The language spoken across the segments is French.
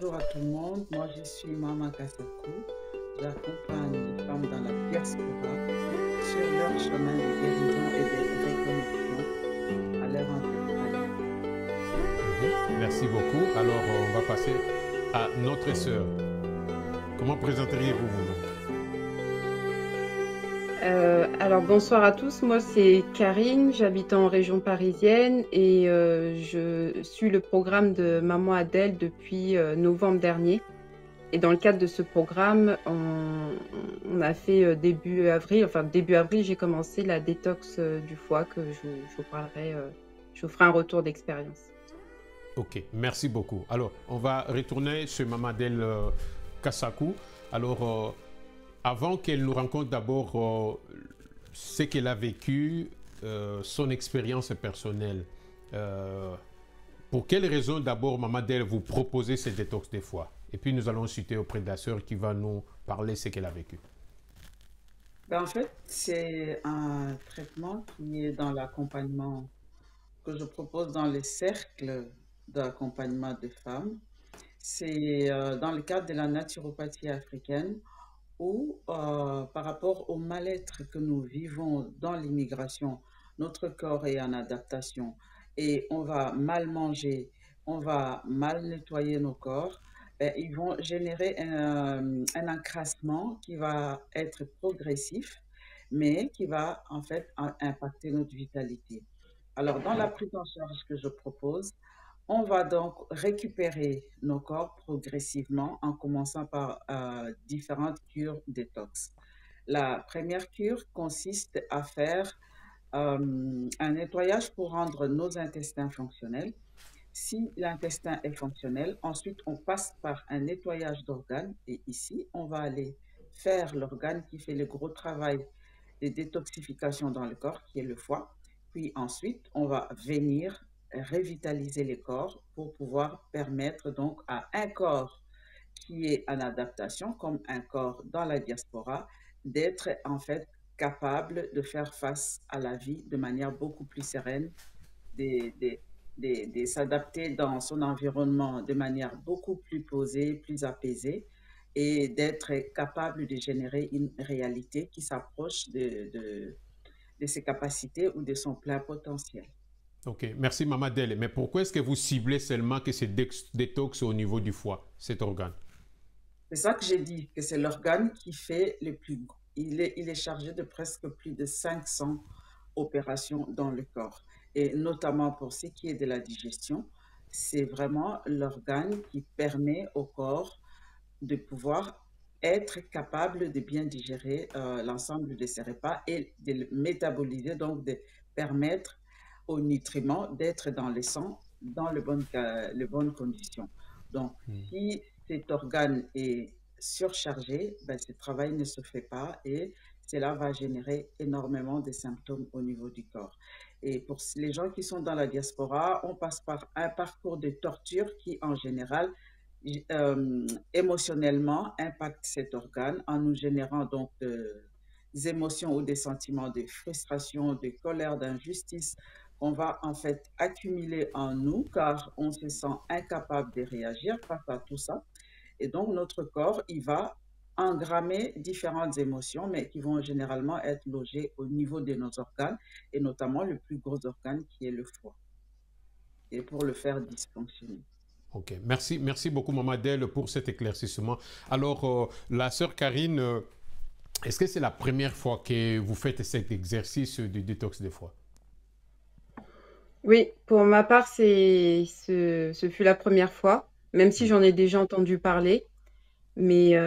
Bonjour à tout le monde. Moi, je suis Mama Kasakou. J'accompagne les femmes dans la diaspora sur leur chemin de guérison et de reconnexion à leur ancestralité. Merci beaucoup. Alors, on va passer à notre sœur. Comment présenteriez-vous vous-même? Alors bonsoir à tous, moi c'est Karine, j'habite en région parisienne et je suis le programme de Maman Adèle depuis novembre dernier. Et dans le cadre de ce programme, on a fait début avril, j'ai commencé la détox du foie que je vous parlerai, je vous ferai un retour d'expérience. Ok, merci beaucoup. Alors, on va retourner chez Maman Adèle Kasakou. Alors, avant qu'elle nous raconte d'abord ce qu'elle a vécu, son expérience personnelle, pour quelles raisons d'abord Maman Adèle vous proposez cette détox des foies? Et puis nous allons citer auprès de la sœur qui va nous parler de ce qu'elle a vécu. En fait, c'est un traitement qui est dans l'accompagnement que je propose dans les cercles d'accompagnement de femmes. C'est dans le cadre de la naturopathie africaine où, par rapport au mal-être que nous vivons dans l'immigration, notre corps est en adaptation et on va mal manger, on va mal nettoyer nos corps, ben, ils vont générer un encrassement qui va être progressif, mais qui va en fait impacter notre vitalité. Alors, dans la prise en charge que je propose, on va donc récupérer nos corps progressivement en commençant par différentes cures détox. La première cure consiste à faire un nettoyage pour rendre nos intestins fonctionnels. Si l'intestin est fonctionnel, ensuite on passe par un nettoyage d'organes et ici on va aller faire l'organe qui fait le gros travail de détoxification dans le corps, qui est le foie. Puis ensuite, on va venir revitaliser les corps pour pouvoir permettre donc à un corps qui est en adaptation, comme un corps dans la diaspora, d'être en fait capable de faire face à la vie de manière beaucoup plus sereine, de, de, de s'adapter dans son environnement de manière beaucoup plus posée, plus apaisée et d'être capable de générer une réalité qui s'approche de ses capacités ou de son plein potentiel. Ok, merci Maman Adèle. Mais pourquoi est-ce que vous ciblez seulement que c'est détox au niveau du foie, cet organe? C'est ça que j'ai dit, que c'est l'organe qui fait le plus. Il est chargé de presque plus de 500 opérations dans le corps. Et notamment pour ce qui est de la digestion, c'est vraiment l'organe qui permet au corps de pouvoir être capable de bien digérer l'ensemble de ses repas et de le métaboliser, donc de permettre aux nutriments d'être dans le sang dans les bonnes conditions. Donc, si cet organe est surchargé, ben, ce travail ne se fait pas et cela va générer énormément de symptômes au niveau du corps. Et pour les gens qui sont dans la diaspora, on passe par un parcours de torture qui, en général, émotionnellement impacte cet organe en nous générant donc des émotions ou des sentiments de frustration, de colère, d'injustice qu'on va en fait accumuler en nous car on se sent incapable de réagir face à tout ça. Et donc notre corps, il va engrammer différentes émotions, mais qui vont généralement être logées au niveau de nos organes, et notamment le plus gros organe qui est le foie, et pour le faire dysfonctionner. Ok, merci beaucoup Maman Adèle pour cet éclaircissement. Alors, la sœur Karine, est-ce que c'est la première fois que vous faites cet exercice du détox des foies? Oui, pour ma part, ce fut la première fois, même si j'en ai déjà entendu parler, mais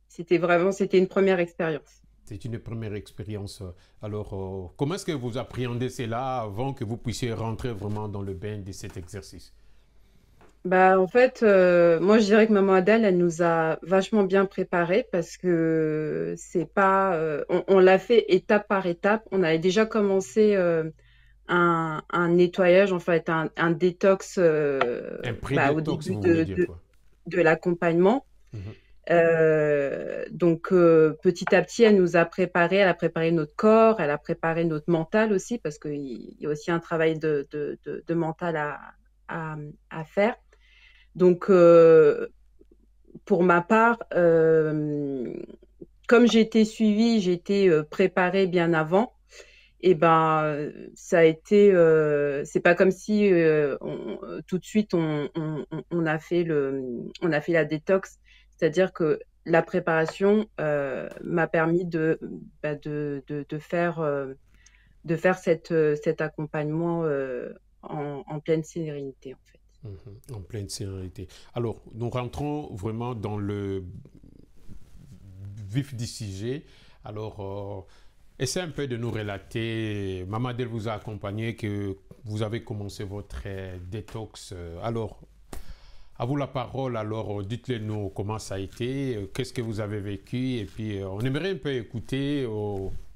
c'était une première expérience. C'est une première expérience. Alors, comment est-ce que vous appréhendez cela avant que vous puissiez rentrer vraiment dans le bain de cet exercice? Bah, en fait, moi, je dirais que maman Adèle, elle nous a vachement bien préparés parce que c'est pas, on l'a fait étape par étape. On avait déjà commencé un nettoyage, en fait, un détox Un au pré-détox, début vous voulez dire quoi? de l'accompagnement. Mhm. Donc, petit à petit, elle a préparé notre corps, elle a préparé notre mental aussi parce qu'il y a aussi un travail de mental à faire. Donc, pour ma part, comme j'ai été suivie, j'ai été préparée bien avant. Et ben, ça a été, c'est pas comme si tout de suite on a fait on a fait la détox. C'est-à-dire que la préparation m'a permis bah, de faire cet accompagnement en pleine sérénité, en fait. En pleine sérénité. Alors, nous rentrons vraiment dans le vif du sujet. Alors, essaie un peu de nous relater. Maman Adèle vous a accompagné, que vous avez commencé votre détox. Alors, à vous la parole. Alors, dites-le nous comment ça a été, qu'est-ce que vous avez vécu, et puis on aimerait un peu écouter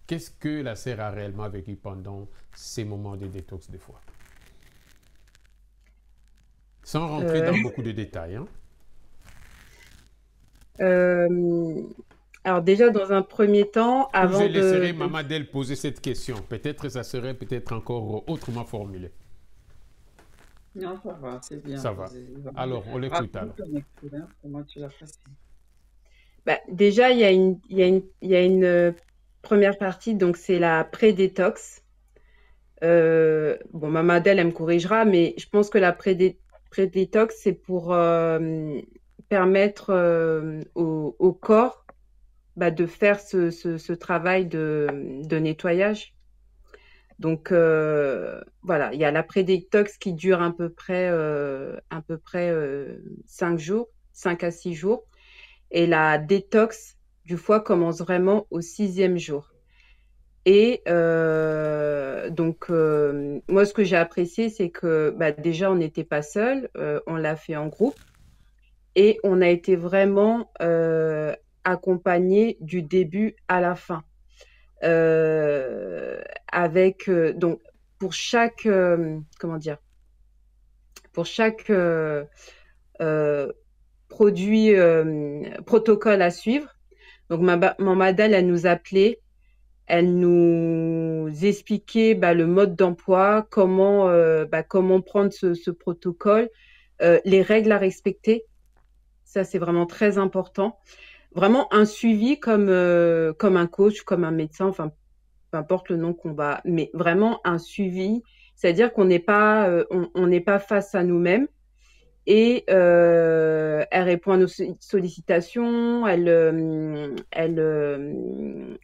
qu'est-ce que la sœur a réellement vécu pendant ces moments de détox des fois. Sans rentrer dans beaucoup de détails. Hein. Alors déjà, dans un premier temps, Je laisserai Maman Adèle poser cette question. Peut-être ça serait peut-être encore autrement formulé. Non, ça va, c'est bien. Ça va. Alors, on l'écoute alors. Comment tu l'as passé? Bah, déjà, il y a une première partie, donc c'est la pré-détox. Bon, Maman Adèle, elle me corrigera, mais je pense que la pré-détox, c'est pour permettre au corps bah, de faire ce travail de nettoyage. Donc voilà, il y a la pré-détox qui dure à peu près 5 jours, 5 à 6 jours. Et la détox du foie commence vraiment au 6e jour. Et donc, moi, ce que j'ai apprécié, c'est que bah, déjà, on n'était pas seul, on l'a fait en groupe et on a été vraiment accompagnés du début à la fin. Avec, donc, pour chaque, comment dire, pour chaque produit, protocole à suivre, donc Maman Adèle, elle nous appelait. Elle nous expliquait bah, le mode d'emploi, comment prendre ce protocole, les règles à respecter. Ça, c'est vraiment très important. Vraiment un suivi comme un coach, comme un médecin, enfin, peu importe le nom qu'on va, mais vraiment un suivi. C'est-à-dire qu'on n'est pas, on n'est pas face à nous-mêmes. Et elle répond à nos sollicitations,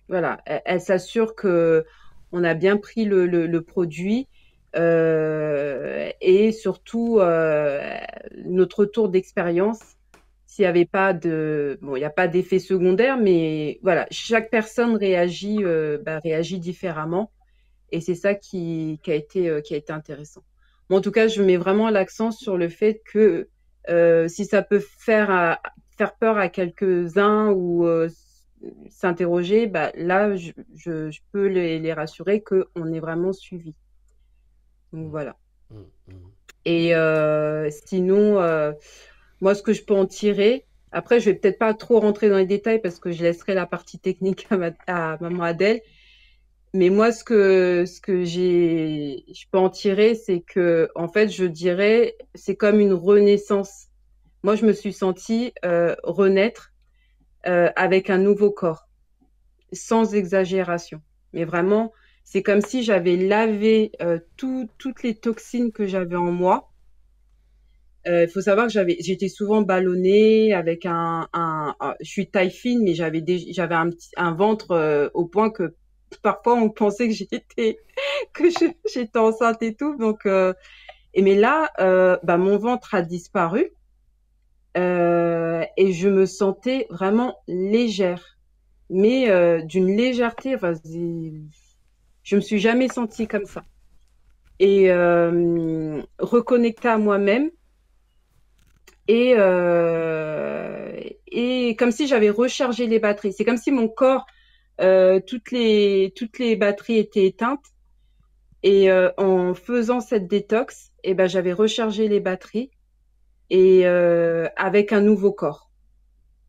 voilà, elle s'assure que on a bien pris le produit et surtout notre retour d'expérience. S'il n'y avait pas bon, il n'y a pas d'effet secondaire, mais voilà, chaque personne réagit différemment et c'est ça qui a été intéressant. Bon, en tout cas, je mets vraiment l'accent sur le fait que si ça peut faire peur à quelques-uns ou s'interroger, bah, là, je peux les rassurer qu'on est vraiment suivi. Donc voilà. Et sinon, moi, ce que je peux en tirer, après, je vais peut-être pas trop rentrer dans les détails parce que je laisserai la partie technique à Maman Adèle. Mais moi, ce que je peux en tirer, c'est que, en fait, je dirais, c'est comme une renaissance. Moi, je me suis sentie renaître avec un nouveau corps, sans exagération. Mais vraiment, c'est comme si j'avais lavé toutes les toxines que j'avais en moi. Il faut savoir que j'étais souvent ballonnée avec je suis taille fine, mais j'avais un ventre au point que parfois on pensait que j'étais enceinte et tout. Donc, mais là, bah, mon ventre a disparu et je me sentais vraiment légère, mais d'une légèreté. Enfin, je me suis jamais sentie comme ça. Et reconnecter à moi-même. Et comme si j'avais rechargé les batteries. C'est comme si mon corps, toutes les batteries étaient éteintes. Et en faisant cette détox, eh ben, j'avais rechargé les batteries et avec un nouveau corps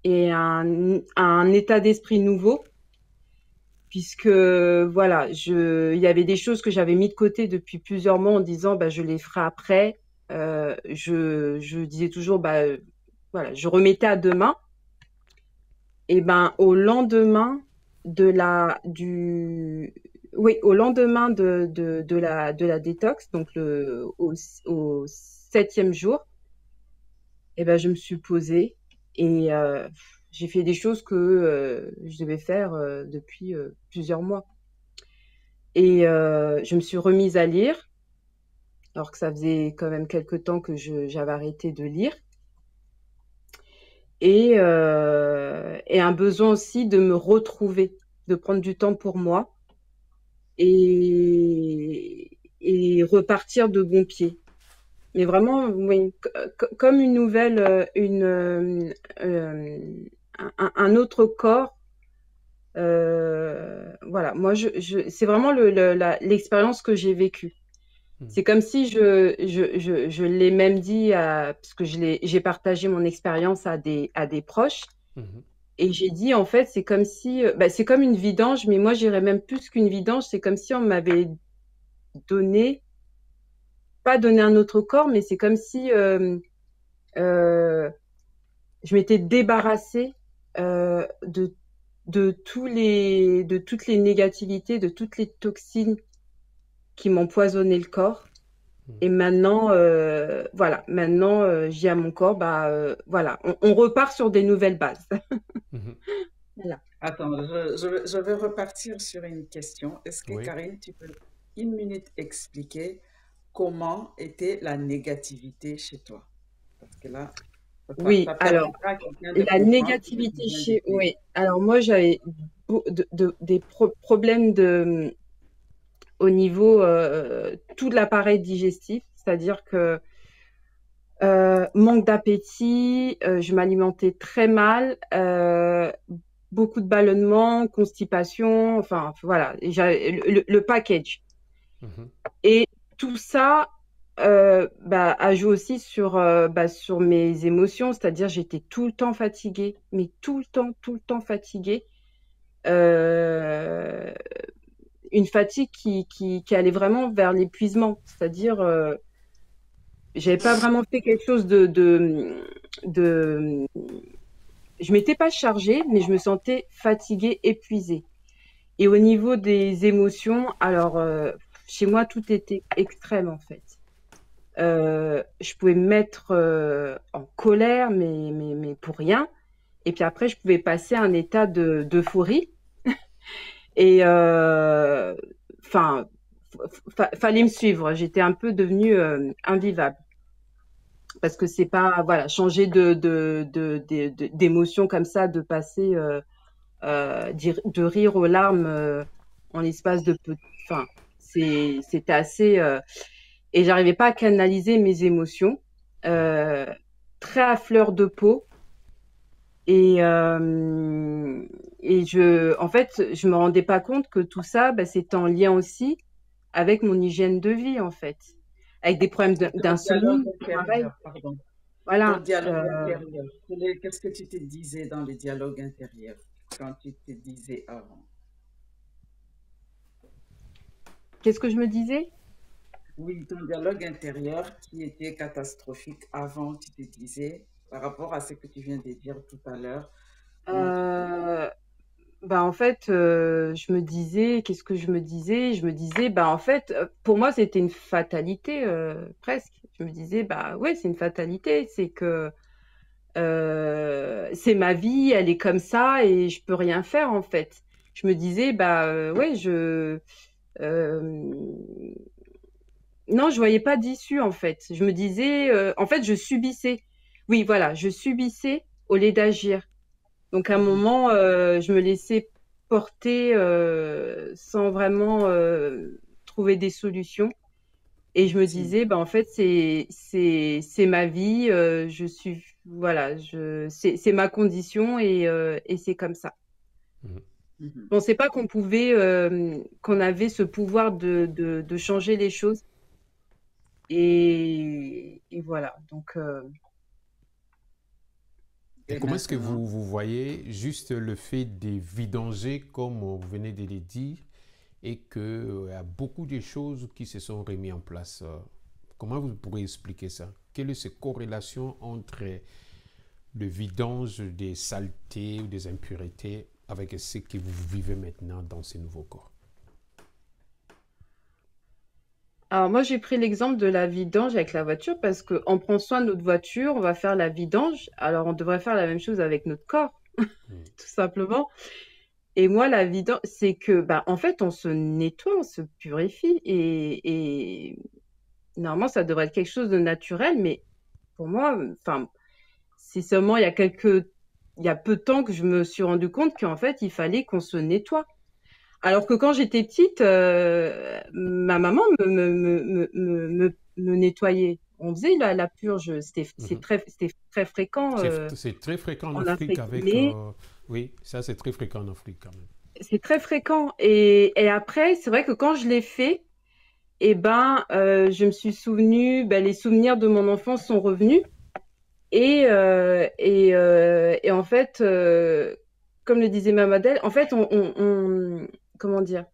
et un état d'esprit nouveau. Puisque voilà, il y avait des choses que j'avais mis de côté depuis plusieurs mois en disant bah, je les ferai après. je disais toujours, bah, voilà, je remettais à demain. Et ben, au lendemain de la, du, oui, au lendemain de la détox, donc au 7e jour, et ben, je me suis posée et j'ai fait des choses que je devais faire depuis plusieurs mois. Et je me suis remise à lire, alors que ça faisait quand même quelque temps que j'avais arrêté de lire. Et un besoin aussi de me retrouver, de prendre du temps pour moi et repartir de bon pied. Mais vraiment, oui, comme une nouvelle, un autre corps. Voilà, moi, c'est vraiment l'expérience que j'ai vécue. Mhm. C'est comme si je l'ai même dit parce que j'ai partagé mon expérience à des proches. Mhm. Et j'ai dit, en fait, c'est comme si, bah, c'est comme une vidange, mais moi, j'irais même plus qu'une vidange. C'est comme si on m'avait donné, pas donné un autre corps, mais c'est comme si euh, je m'étais débarrassée de toutes les négativités, de toutes les toxines qui m'empoisonnaient le corps. Et maintenant, voilà, maintenant, je dis à mon corps, bah, voilà, on repart sur des nouvelles bases. Mhm. Voilà. Attends, je vais repartir sur une question. Est-ce que, Oui. Karine, tu peux une minute expliquer comment était la négativité chez toi? Parce que là, Oui, ça alors, permettra à quelqu'un de la comprendre ce que tu négativité viens de chez, dire. oui, alors moi, j'avais des problèmes au niveau tout l'appareil digestif, c'est-à-dire que manque d'appétit, je m'alimentais très mal, beaucoup de ballonnements, constipation, enfin voilà, le package. Mhm. Et tout ça bah, a joué aussi bah, sur mes émotions, c'est-à-dire j'étais tout le temps fatiguée, mais tout le temps fatiguée. Euh, une fatigue qui allait vraiment vers l'épuisement, c'est-à-dire j'avais pas vraiment fait quelque chose de je m'étais pas chargée, mais je me sentais fatiguée, épuisée. Et au niveau des émotions, alors chez moi tout était extrême en fait. Je pouvais me mettre en colère, mais pour rien. Et puis après, je pouvais passer à un état d'euphorie. Et enfin, fallait me suivre. J'étais un peu devenue invivable parce que c'est pas voilà changer d'émotion comme ça, de passer de rire aux larmes en l'espace de peu. Enfin, c'était assez et j'arrivais pas à canaliser mes émotions. Euh, Très à fleur de peau et en fait, je me rendais pas compte que tout ça, bah, c'était en lien aussi avec mon hygiène de vie, en fait, avec des problèmes Ton dialogue d'insomnie, pareil. intérieur, pardon. Ton Voilà. dialogue intérieur. Qu'est-ce que tu te disais dans les dialogues intérieurs quand tu te disais avant? Qu'est-ce que je me disais? Oui, ton dialogue intérieur qui était catastrophique avant, tu te disais, par rapport à ce que tu viens de dire tout à l'heure, comment tu te... Euh, Bah en fait, je me disais, qu'est-ce que je me disais? Je me disais, bah en fait, pour moi, c'était une fatalité presque. Je me disais, bah ouais, c'est une fatalité, c'est que c'est ma vie, elle est comme ça et je peux rien faire en fait. Je me disais, bah ouais, euh, non, je voyais pas d'issue en fait. Je me disais, en fait, je subissais. Oui, voilà, je subissais au lieu d'agir. Donc à un Mhm. moment, je me laissais porter sans vraiment trouver des solutions. Et je me Si. disais, bah en fait, c'est ma vie. Je suis voilà, c'est ma condition et c'est comme ça. Mhm. Mhm. Je pensais pas qu'on pouvait qu'on avait ce pouvoir de changer les choses. Et voilà. Donc Et Et comment est-ce que maintenant, vous voyez juste le fait de vidanger, comme vous venez de le dire, et qu'il y a beaucoup de choses qui se sont remises en place Comment vous pourrez expliquer ça? Quelle est cette corrélation entre le vidange des saletés ou des impuretés avec ce que vous vivez maintenant dans ces nouveaux corps? Alors moi, j'ai pris l'exemple de la vidange avec la voiture parce que on prend soin de notre voiture, on va faire la vidange. Alors on devrait faire la même chose avec notre corps, Mm. tout simplement. Et moi, la vidange, c'est que, bah, en fait, on se nettoie, on se purifie et normalement, ça devrait être quelque chose de naturel, mais pour moi, enfin, c'est seulement il y a peu de temps que je me suis rendu compte qu'en fait, il fallait qu'on se nettoie. Alors que quand j'étais petite, ma maman me nettoyait. On faisait la purge. Mhm. C'était très fréquent C'est très fréquent en en Afrique Afrique. avec... Mais oui, ça c'est très fréquent en Afrique quand même. c'est très fréquent. Et après, c'est vrai que quand je l'ai fait, eh ben, je me suis souvenu, ben, les souvenirs de mon enfance sont revenus. Et en fait, comme le disait Mamadel, en fait, comment dire,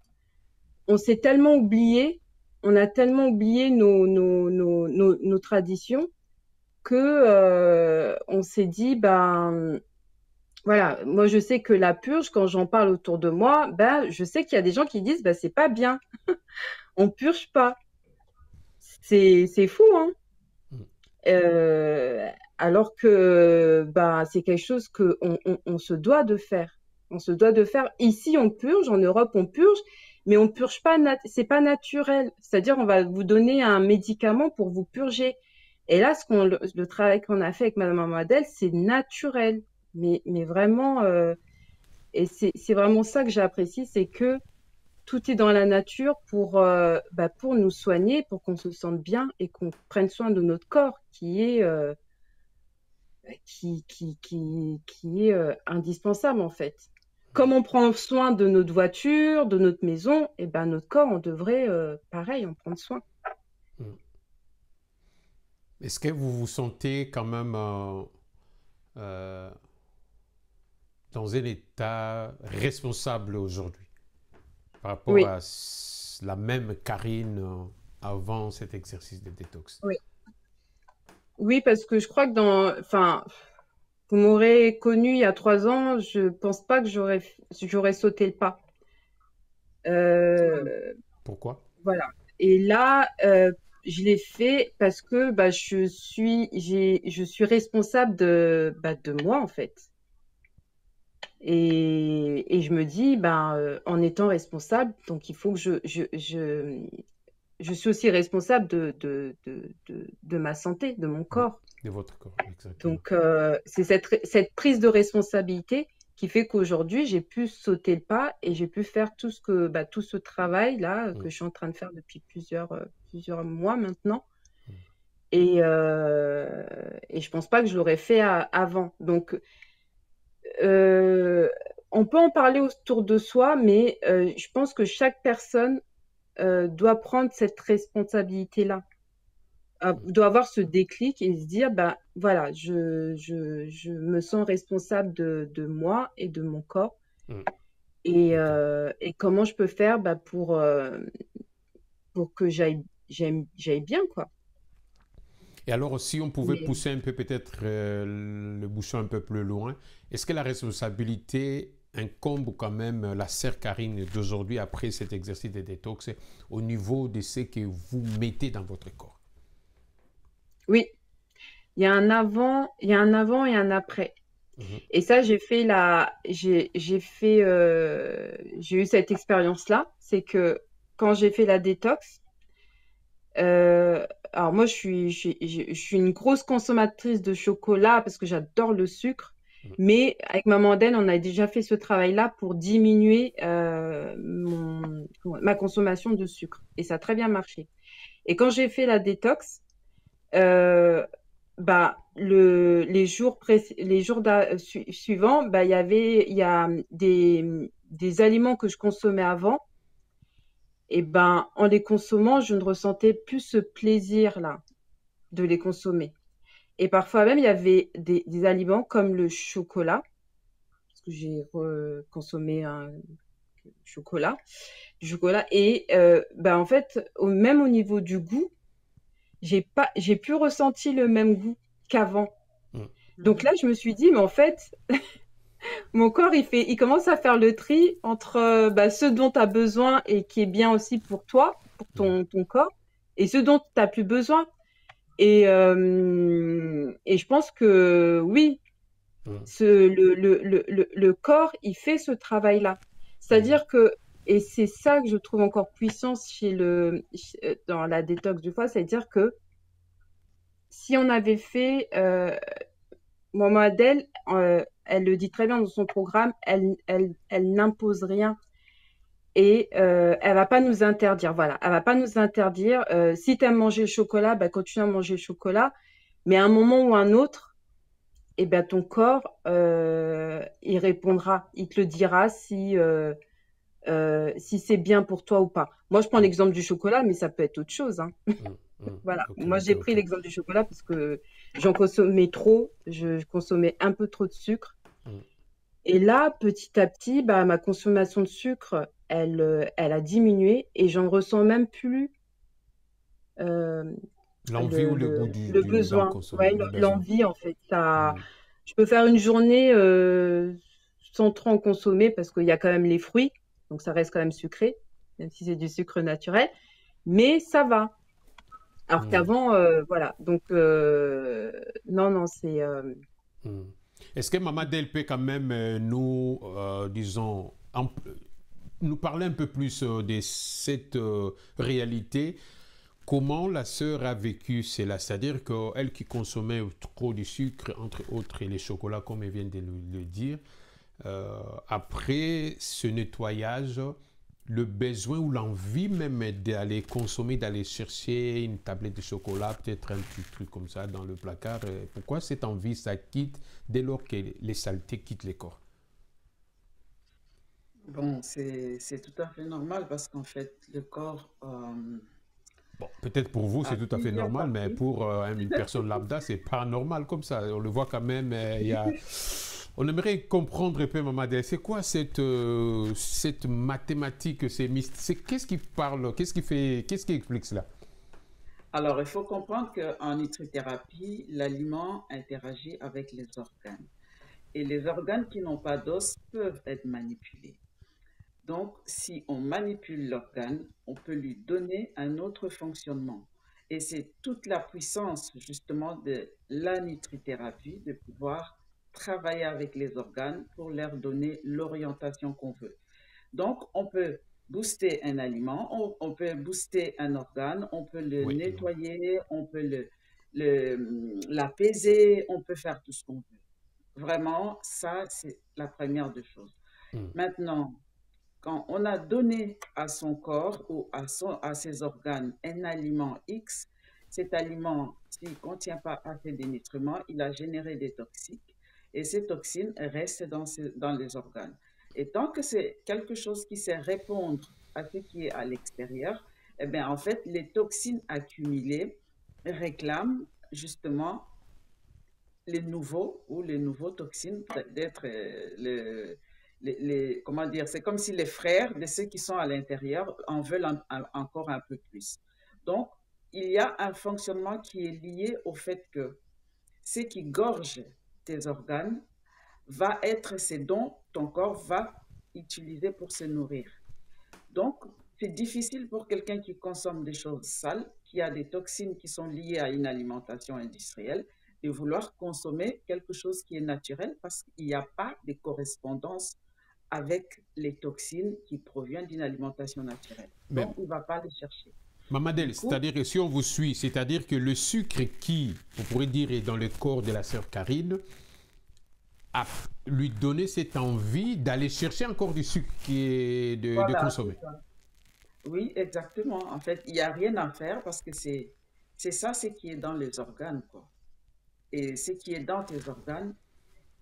on s'est tellement oublié, on a tellement oublié nos traditions que on s'est dit, ben voilà, moi je sais que la purge, quand j'en parle autour de moi, ben je sais qu'il y a des gens qui disent, ben c'est pas bien, on purge pas. C'est fou, hein. Mm. Euh, alors que bah, c'est quelque chose que on se doit de faire. On se doit de faire. Ici, on purge, en Europe, on purge, mais on purge pas, c'est pas naturel. C'est-à-dire, on va vous donner un médicament pour vous purger. Et là, le travail qu'on a fait avec Madame Amadel, c'est naturel. Mais vraiment, et c'est vraiment ça que j'apprécie, c'est que tout est dans la nature pour nous soigner, pour qu'on se sente bien et qu'on prenne soin de notre corps qui est indispensable en fait. Comme on prend soin de notre voiture, de notre maison, et ben notre corps, on devrait pareil en prendre soin. Mm. Est-ce que vous vous sentez quand même euh, dans un état responsable aujourd'hui par rapport Oui, à la même Karine avant cet exercice de détox? oui. Oui, parce que je crois que enfin, vous m'aurez connu il y a 3 ans, je pense pas que j'aurais sauté le pas. Euh, Pourquoi? Voilà. Et là, je l'ai fait parce que bah, je suis responsable de moi, en fait. Et je me dis, ben, en étant responsable, donc il faut que je suis aussi responsable de ma santé, de mon Mm. corps. De votre corps, exactement. Donc, c'est cette prise de responsabilité qui fait qu'aujourd'hui, j'ai pu sauter le pas et j'ai pu faire tout ce travail-là Mm. que je suis en train de faire depuis plusieurs mois maintenant. Mm. Et je pense pas que je l'aurais fait avant. Donc, euh, on peut en parler autour de soi, mais je pense que chaque personne doit prendre cette responsabilité-là, doit avoir ce déclic et se dire, bah, voilà, je me sens responsable de moi et de mon corps. Mm. Ok. Et comment je peux faire bah, pour que j'aille bien, quoi. Et alors, si on pouvait Mais, pousser un peu peut-être le bouchon un peu plus loin, est-ce que la responsabilité incombe quand même la sœur Karine d'aujourd'hui après cet exercice de détox au niveau de ce que vous mettez dans votre corps? oui, il y a un avant, il y a un avant et un après. Mhm. Et ça, j'ai eu cette expérience-là. C'est que quand j'ai fait la détox, alors moi, je suis une grosse consommatrice de chocolat parce que j'adore le sucre. Mhm. Mais avec Maman Den, on a déjà fait ce travail-là pour diminuer ma consommation de sucre. Et ça a très bien marché. Et quand j'ai fait la détox, euh, bah, les jours suivants, bah, il y a des aliments que je consommais avant. Et ben, en les consommant, je ne ressentais plus ce plaisir-là de les consommer. Et parfois même, il y avait des aliments comme le chocolat, parce que j'ai consommé chocolat, du chocolat. Et ben, en fait, même au niveau du goût, j'ai plus ressenti le même goût qu'avant. Mm. Donc là, je me suis dit, mais en fait, mon corps, il commence à faire le tri entre ce dont tu as besoin et qui est bien aussi pour toi, pour ton corps, et ce dont tu n'as plus besoin. Et je pense que oui, le corps, il fait ce travail-là. C'est-à-dire que, et c'est ça que je trouve encore puissant dans la détox du foie, c'est-à-dire que si on avait fait, Maman Adèle, elle le dit très bien dans son programme, elle n'impose rien. Et elle va pas nous interdire, voilà. Elle va pas nous interdire. Si tu aimes manger le chocolat, continue à manger le chocolat. Mais à un moment ou à un autre, eh ben, ton corps, il répondra. Il te le dira si c'est bien pour toi ou pas. Moi, je prends l'exemple du chocolat, mais ça peut être autre chose, hein. Voilà. Ok, Moi, ok, j'ai pris ok. l'exemple du chocolat parce que j'en consommais trop. Je consommais un peu trop de sucre. Et là, petit à petit, ma consommation de sucre, elle a diminué et j'en ressens même plus euh, L'envie ou le goût le d'en besoin. consommer, Ouais, le besoin. l'envie, en fait. Mm. Je peux faire une journée sans trop en consommer parce qu'il y a quand même les fruits, donc ça reste quand même sucré, même si c'est du sucre naturel, mais ça va. Alors Mm. qu'avant, voilà. Donc, non, non, c'est... Mm. Est-ce que Maman Del peut quand même nous, disons, nous parler un peu plus de cette réalité? Comment la sœur a vécu cela? C'est-à-dire qu'elle qui consommait trop de sucre, entre autres, et les chocolats, comme elle vient de le dire, après ce nettoyage, le besoin ou l'envie même d'aller consommer, d'aller chercher une tablette de chocolat, peut-être un petit truc comme ça dans le placard, pourquoi cette envie, ça quitte dès lors que les saletés quittent les corps? Bon, c'est tout à fait normal parce qu'en fait, le corps Bon, peut-être pour vous, a c'est tout à fait plusieurs normal, mais parties. pour une personne lambda, c'est pas normal comme ça. On le voit quand même, il y a... On aimerait comprendre un peu, Mamadou, c'est quoi cette mathématique, qu'est-ce qui parle, qu'est-ce qui explique cela? Alors, il faut comprendre qu'en nutrithérapie, l'aliment interagit avec les organes. Et les organes qui n'ont pas d'os peuvent être manipulés. Donc, si on manipule l'organe, on peut lui donner un autre fonctionnement. Et c'est toute la puissance justement de la nutrithérapie de pouvoir travailler avec les organes pour leur donner l'orientation qu'on veut. Donc, on peut booster un aliment, on peut booster un organe, on peut le Oui. nettoyer, on peut l'apaiser, on peut faire tout ce qu'on veut. Vraiment, ça, c'est la première des choses. Mm. Maintenant, quand on a donné à son corps ou à ses organes un aliment X, cet aliment, s'il ne contient pas assez de nutriments, il a généré des toxiques et ces toxines restent dans les organes. Et tant que c'est quelque chose qui sait répondre à ce qui est à l'extérieur, eh bien, en fait, les toxines accumulées réclament justement les nouveaux toxines d'être comment dire, c'est comme si les frères de ceux qui sont à l'intérieur en veulent encore un peu plus. Donc, il y a un fonctionnement qui est lié au fait que ce qui gorge tes organes va être ce dont ton corps va utiliser pour se nourrir. Donc, c'est difficile pour quelqu'un qui consomme des choses sales, qui a des toxines qui sont liées à une alimentation industrielle, de vouloir consommer quelque chose qui est naturel parce qu'il n'y a pas de correspondance avec les toxines qui proviennent d'une alimentation naturelle. Mais, Donc, il ne va pas les chercher. Du Mamadel, coup, c'est-à-dire que si on vous suit, c'est-à-dire que le sucre qui, on pourrait dire, est dans le corps de la sœur Karine, a lui donné cette envie d'aller chercher encore du sucre qui est de voilà, consommer. c'est ça. Oui, exactement. En fait, il n'y a rien à faire parce que c'est ça, ce qui est dans les organes, quoi. Et ce qui est dans tes organes,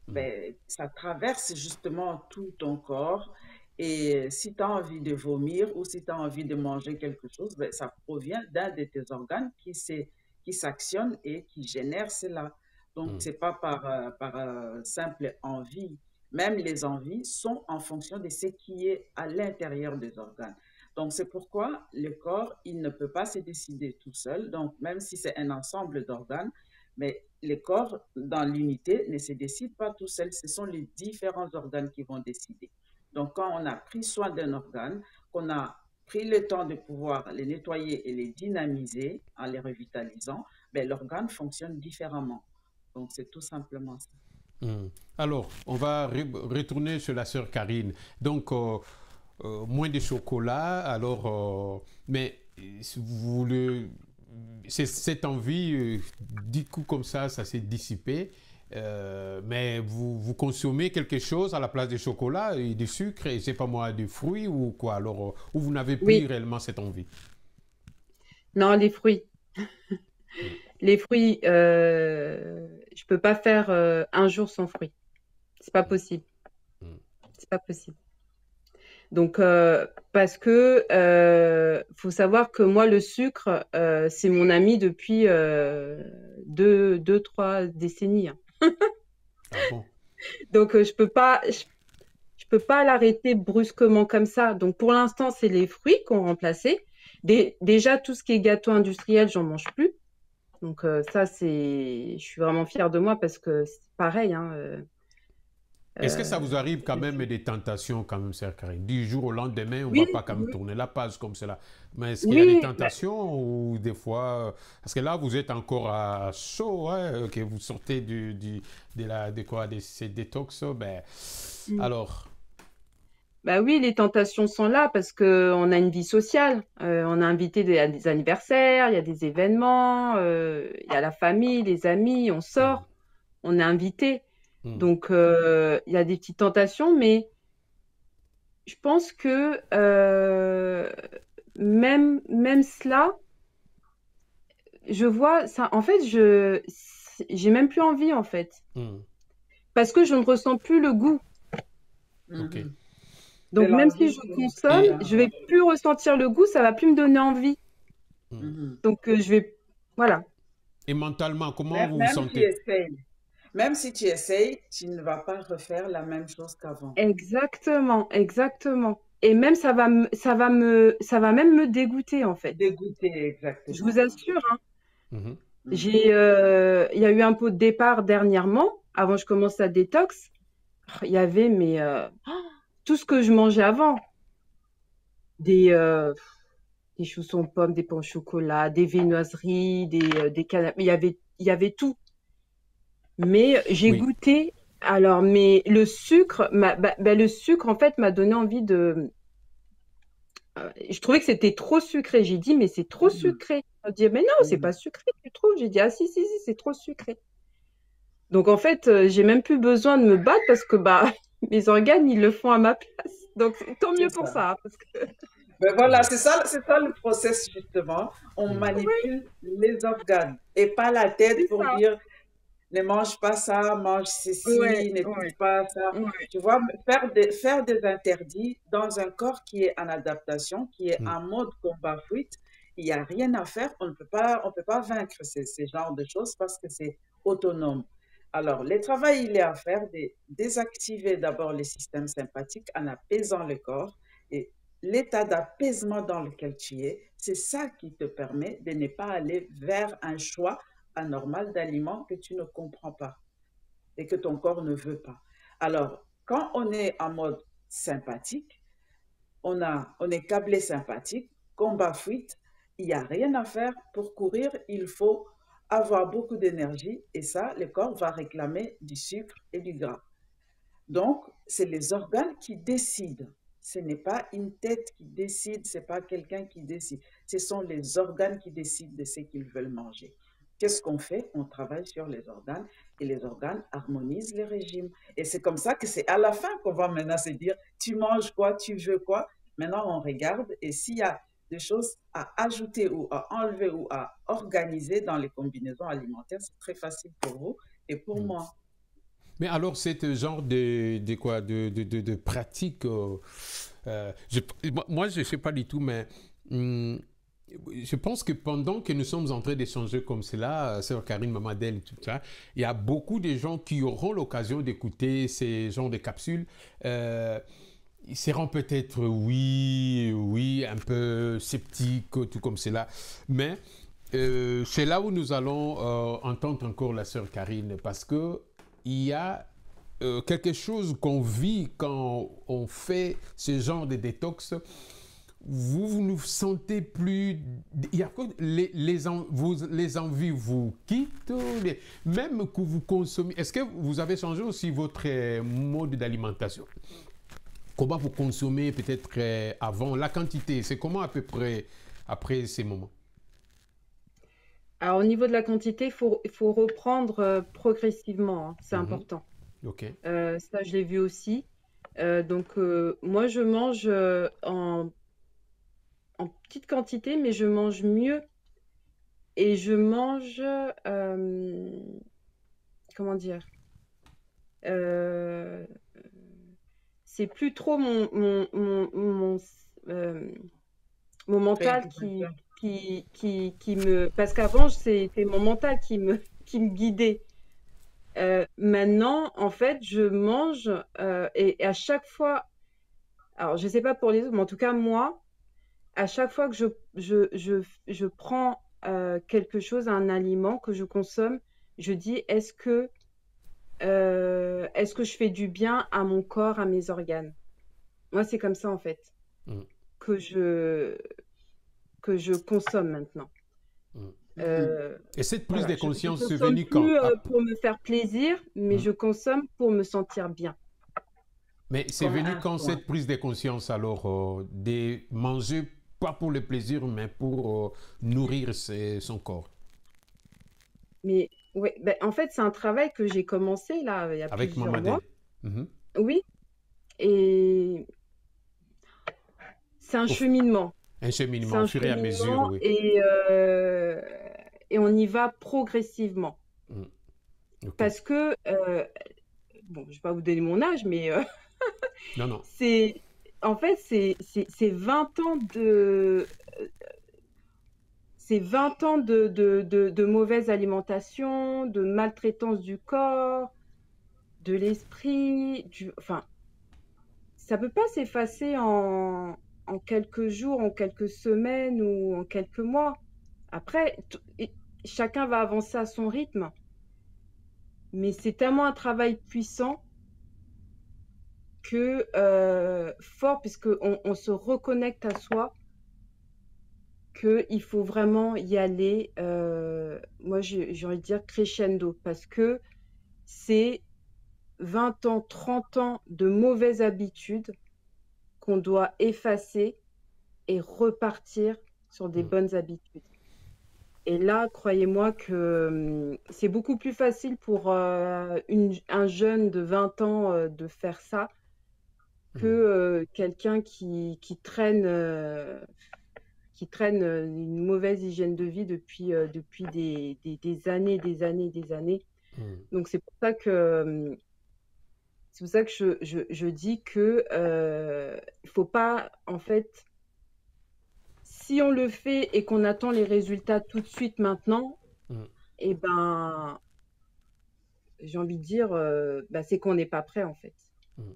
Mm. ben, ça traverse justement tout ton corps. Et si tu as envie de vomir ou si tu as envie de manger quelque chose, ben, ça provient d'un de tes organes qui s'actionne et qui génère cela. Donc, Mm. ce n'est pas par simple envie. Même les envies sont en fonction de ce qui est à l'intérieur des organes. Donc, c'est pourquoi le corps, il ne peut pas se décider tout seul. Donc, même si c'est un ensemble d'organes, mais le corps, dans l'unité, ne se décide pas tout seul. Ce sont les différents organes qui vont décider. Donc, quand on a pris soin d'un organe, qu'on a pris le temps de pouvoir les nettoyer et les dynamiser en les revitalisant, ben, l'organe fonctionne différemment. Donc, c'est tout simplement ça. Alors, on va retourner sur la sœur Karine. Donc, moins de chocolat, alors, mais vous cette envie, du coup, comme ça s'est dissipé. Mais vous consommez quelque chose à la place du chocolat et du sucre, et c'est pas moi, du fruits ou quoi, alors, ou vous n'avez plus Oui, réellement cette envie? non, les fruits. Les fruits, je peux pas faire un jour sans fruits. C'est pas possible. Mm. C'est pas possible. Donc, parce que faut savoir que moi, le sucre, c'est mon ami depuis 3 décennies, hein. Ah bon? Donc, je peux pas l'arrêter brusquement comme ça. Donc, pour l'instant, c'est les fruits qu'on remplacé. Déjà, tout ce qui est gâteau industriel, j'en mange plus. Donc, ça, je suis vraiment fière de moi parce que c'est pareil, hein, Est-ce que ça vous euh, arrive quand même des tentations, quand même, sœur Karine? Du jour au lendemain, on ne va oui, pas quand même oui, tourner la page comme cela. Mais est-ce qu'il y a des oui, bah, tentations ou des fois... Parce que là, vous êtes encore à chaud, hein, que vous sortez de ces détox. Ben, mm. alors... Bah oui, les tentations sont là parce que on a une vie sociale. On a invité à des anniversaires, il y a des événements, il y a la famille, les amis, on Hmm, sort, on est invité. hmm, Donc, il y a des petites tentations, mais je pense que même cela, je vois ça. En fait, j'ai même plus envie en fait, hmm. parce que je ne ressens plus le goût. OK. Mhm. C'est Donc, même si l'envie je qui nous consomme, suit, Et, hein. je vais plus ressentir le goût, ça va plus me donner envie. hmm. Mhm. Donc, je vais, voilà. Et mentalement, comment Même, vous vous même tu sentez? essayes. Même si tu essayes, tu ne vas pas refaire la même chose qu'avant. Exactement, exactement. Et même ça va même me dégoûter en fait. Dégoûté, Je vous exactement. assure, hein. Mhm. Mhm. Il y a eu un pot de départ dernièrement, avant que je commence la détox. Il y avait tout ce que je mangeais avant, des des chaussons pommes, des pains au chocolat, des viennoiseries, des canapés. Il y avait tout. Mais j'ai Oui, goûté. Alors, mais le sucre en fait m'a donné envie de. Je trouvais que c'était trop sucré. J'ai dit, mais c'est trop Mhm. sucré. On dit, mais non, c'est pas Mhm. sucré, tu trouves? J'ai dit, ah si, si, si, c'est trop sucré. Donc en fait, j'ai même plus besoin de me battre parce que bah mes organes, ils le font à ma place. Donc tant C'est mieux pour ça. ça, hein, parce que Ben voilà, oui, c'est ça le process justement. On hmm, oui, manipule les organes et pas la tête c'est pour ça. dire ne mange pas ça, mange Ouais, ceci, ne touche ouais, pas ça. ouais. Tu vois, faire des interdits dans un corps qui est en adaptation, qui est hmm, en mode combat fuite, il n'y a rien à faire. On peut pas vaincre ces genres de choses parce que c'est autonome. Alors, le travail, il est à faire de désactiver d'abord le système sympathique en apaisant le corps et l'état d'apaisement dans lequel tu es, c'est ça qui te permet de ne pas aller vers un choix anormal d'aliments que tu ne comprends pas et que ton corps ne veut pas. Alors, quand on est en mode sympathique, on est câblé sympathique, combat fuite, il n'y a rien à faire pour courir, il faut avoir beaucoup d'énergie et ça, le corps va réclamer du sucre et du gras. Donc, c'est les organes qui décident. Ce n'est pas une tête qui décide, ce n'est pas quelqu'un qui décide. Ce sont les organes qui décident de ce qu'ils veulent manger. Qu'est-ce qu'on fait? On travaille sur les organes et les organes harmonisent les régimes. Et c'est comme ça que c'est à la fin qu'on va maintenant se dire, tu manges quoi, tu veux quoi. Maintenant, on regarde et s'il y a des choses à ajouter ou à enlever ou à organiser dans les combinaisons alimentaires, c'est très facile pour vous et pour hmm. moi. Mais alors, ce genre quoi, de pratique, moi, je ne sais pas du tout, mais hum, je pense que pendant que nous sommes en train d'échanger comme cela, sœur Karine, Maman Adèle et tout ça, il y a beaucoup de gens qui auront l'occasion d'écouter ces genres de capsules. Ils seront peut-être, oui, un peu sceptique, tout comme cela. Mais c'est là où nous allons entendre encore la sœur Karine, parce que il y a quelque chose qu'on vit quand on fait ce genre de détox. Vous ne vous sentez plus... Il y a les envies vous quittent, même que vous consommez. Est-ce que vous avez changé aussi votre mode d'alimentation? Comment vous consommez peut-être avant? La quantité, c'est comment à peu près après ces moments? Alors, au niveau de la quantité, il faut reprendre progressivement, hein, c'est important. OK. Ça, je l'ai vu aussi. Donc, moi, je mange en petite quantité, mais je mange mieux et je mange, comment dire, euh, c'est plus trop euh, mon mental Réglementaire. qui me, parce qu'avant, c'était mon mental qui me guidait. Maintenant, en fait, je mange et à chaque fois, alors je sais pas pour les autres, mais en tout cas, moi, à chaque fois que je prends quelque chose, un aliment que je consomme, je dis est-ce que je fais du bien à mon corps, à mes organes? Moi, c'est comme ça en fait Mm, que je que je consomme maintenant. mm. Mhm. Euh, Et cette prise voilà, de je conscience est consomme venue quand? plus pour me faire plaisir, mais Mm. je consomme pour me sentir bien. Mais c'est Comme venu un quand soin. cette prise de conscience alors de manger pas pour le plaisir, mais pour nourrir son corps? Mais ouais, ben, en fait, c'est un travail que j'ai commencé là il y a Avec plusieurs mois. Mamadel. Mhm. Oui, et c'est un Au cheminement. Un C'est cheminement au un fur et à mesure, cheminement oui. et on y va progressivement. Mm. OK. Parce que, bon, je ne vais pas vous donner mon âge, mais Non, non. c'est, en fait, c'est 20 ans c'est 20 ans de mauvaise alimentation, de maltraitance du corps, de l'esprit, enfin, ça peut pas s'effacer en quelques jours, en quelques semaines ou en quelques mois. Après, chacun va avancer à son rythme, mais c'est tellement un travail puissant que fort, puisque on se reconnecte à soi, qu'il faut vraiment y aller. Moi, j'ai envie de dire crescendo, parce que c'est 20 ans, 30 ans de mauvaises habitudes qu'on doit effacer et repartir sur des Mm. bonnes habitudes. Et là, croyez-moi que c'est beaucoup plus facile pour un jeune de 20 ans de faire ça que Mm. quelqu'un qui traîne une mauvaise hygiène de vie depuis des années, des années, des années. Mm. Donc c'est pour ça que je dis que il faut pas, en fait, si on le fait et qu'on attend les résultats tout de suite maintenant, Mm. eh ben, j'ai envie de dire, bah, c'est qu'on n'est pas prêt en fait. Mm.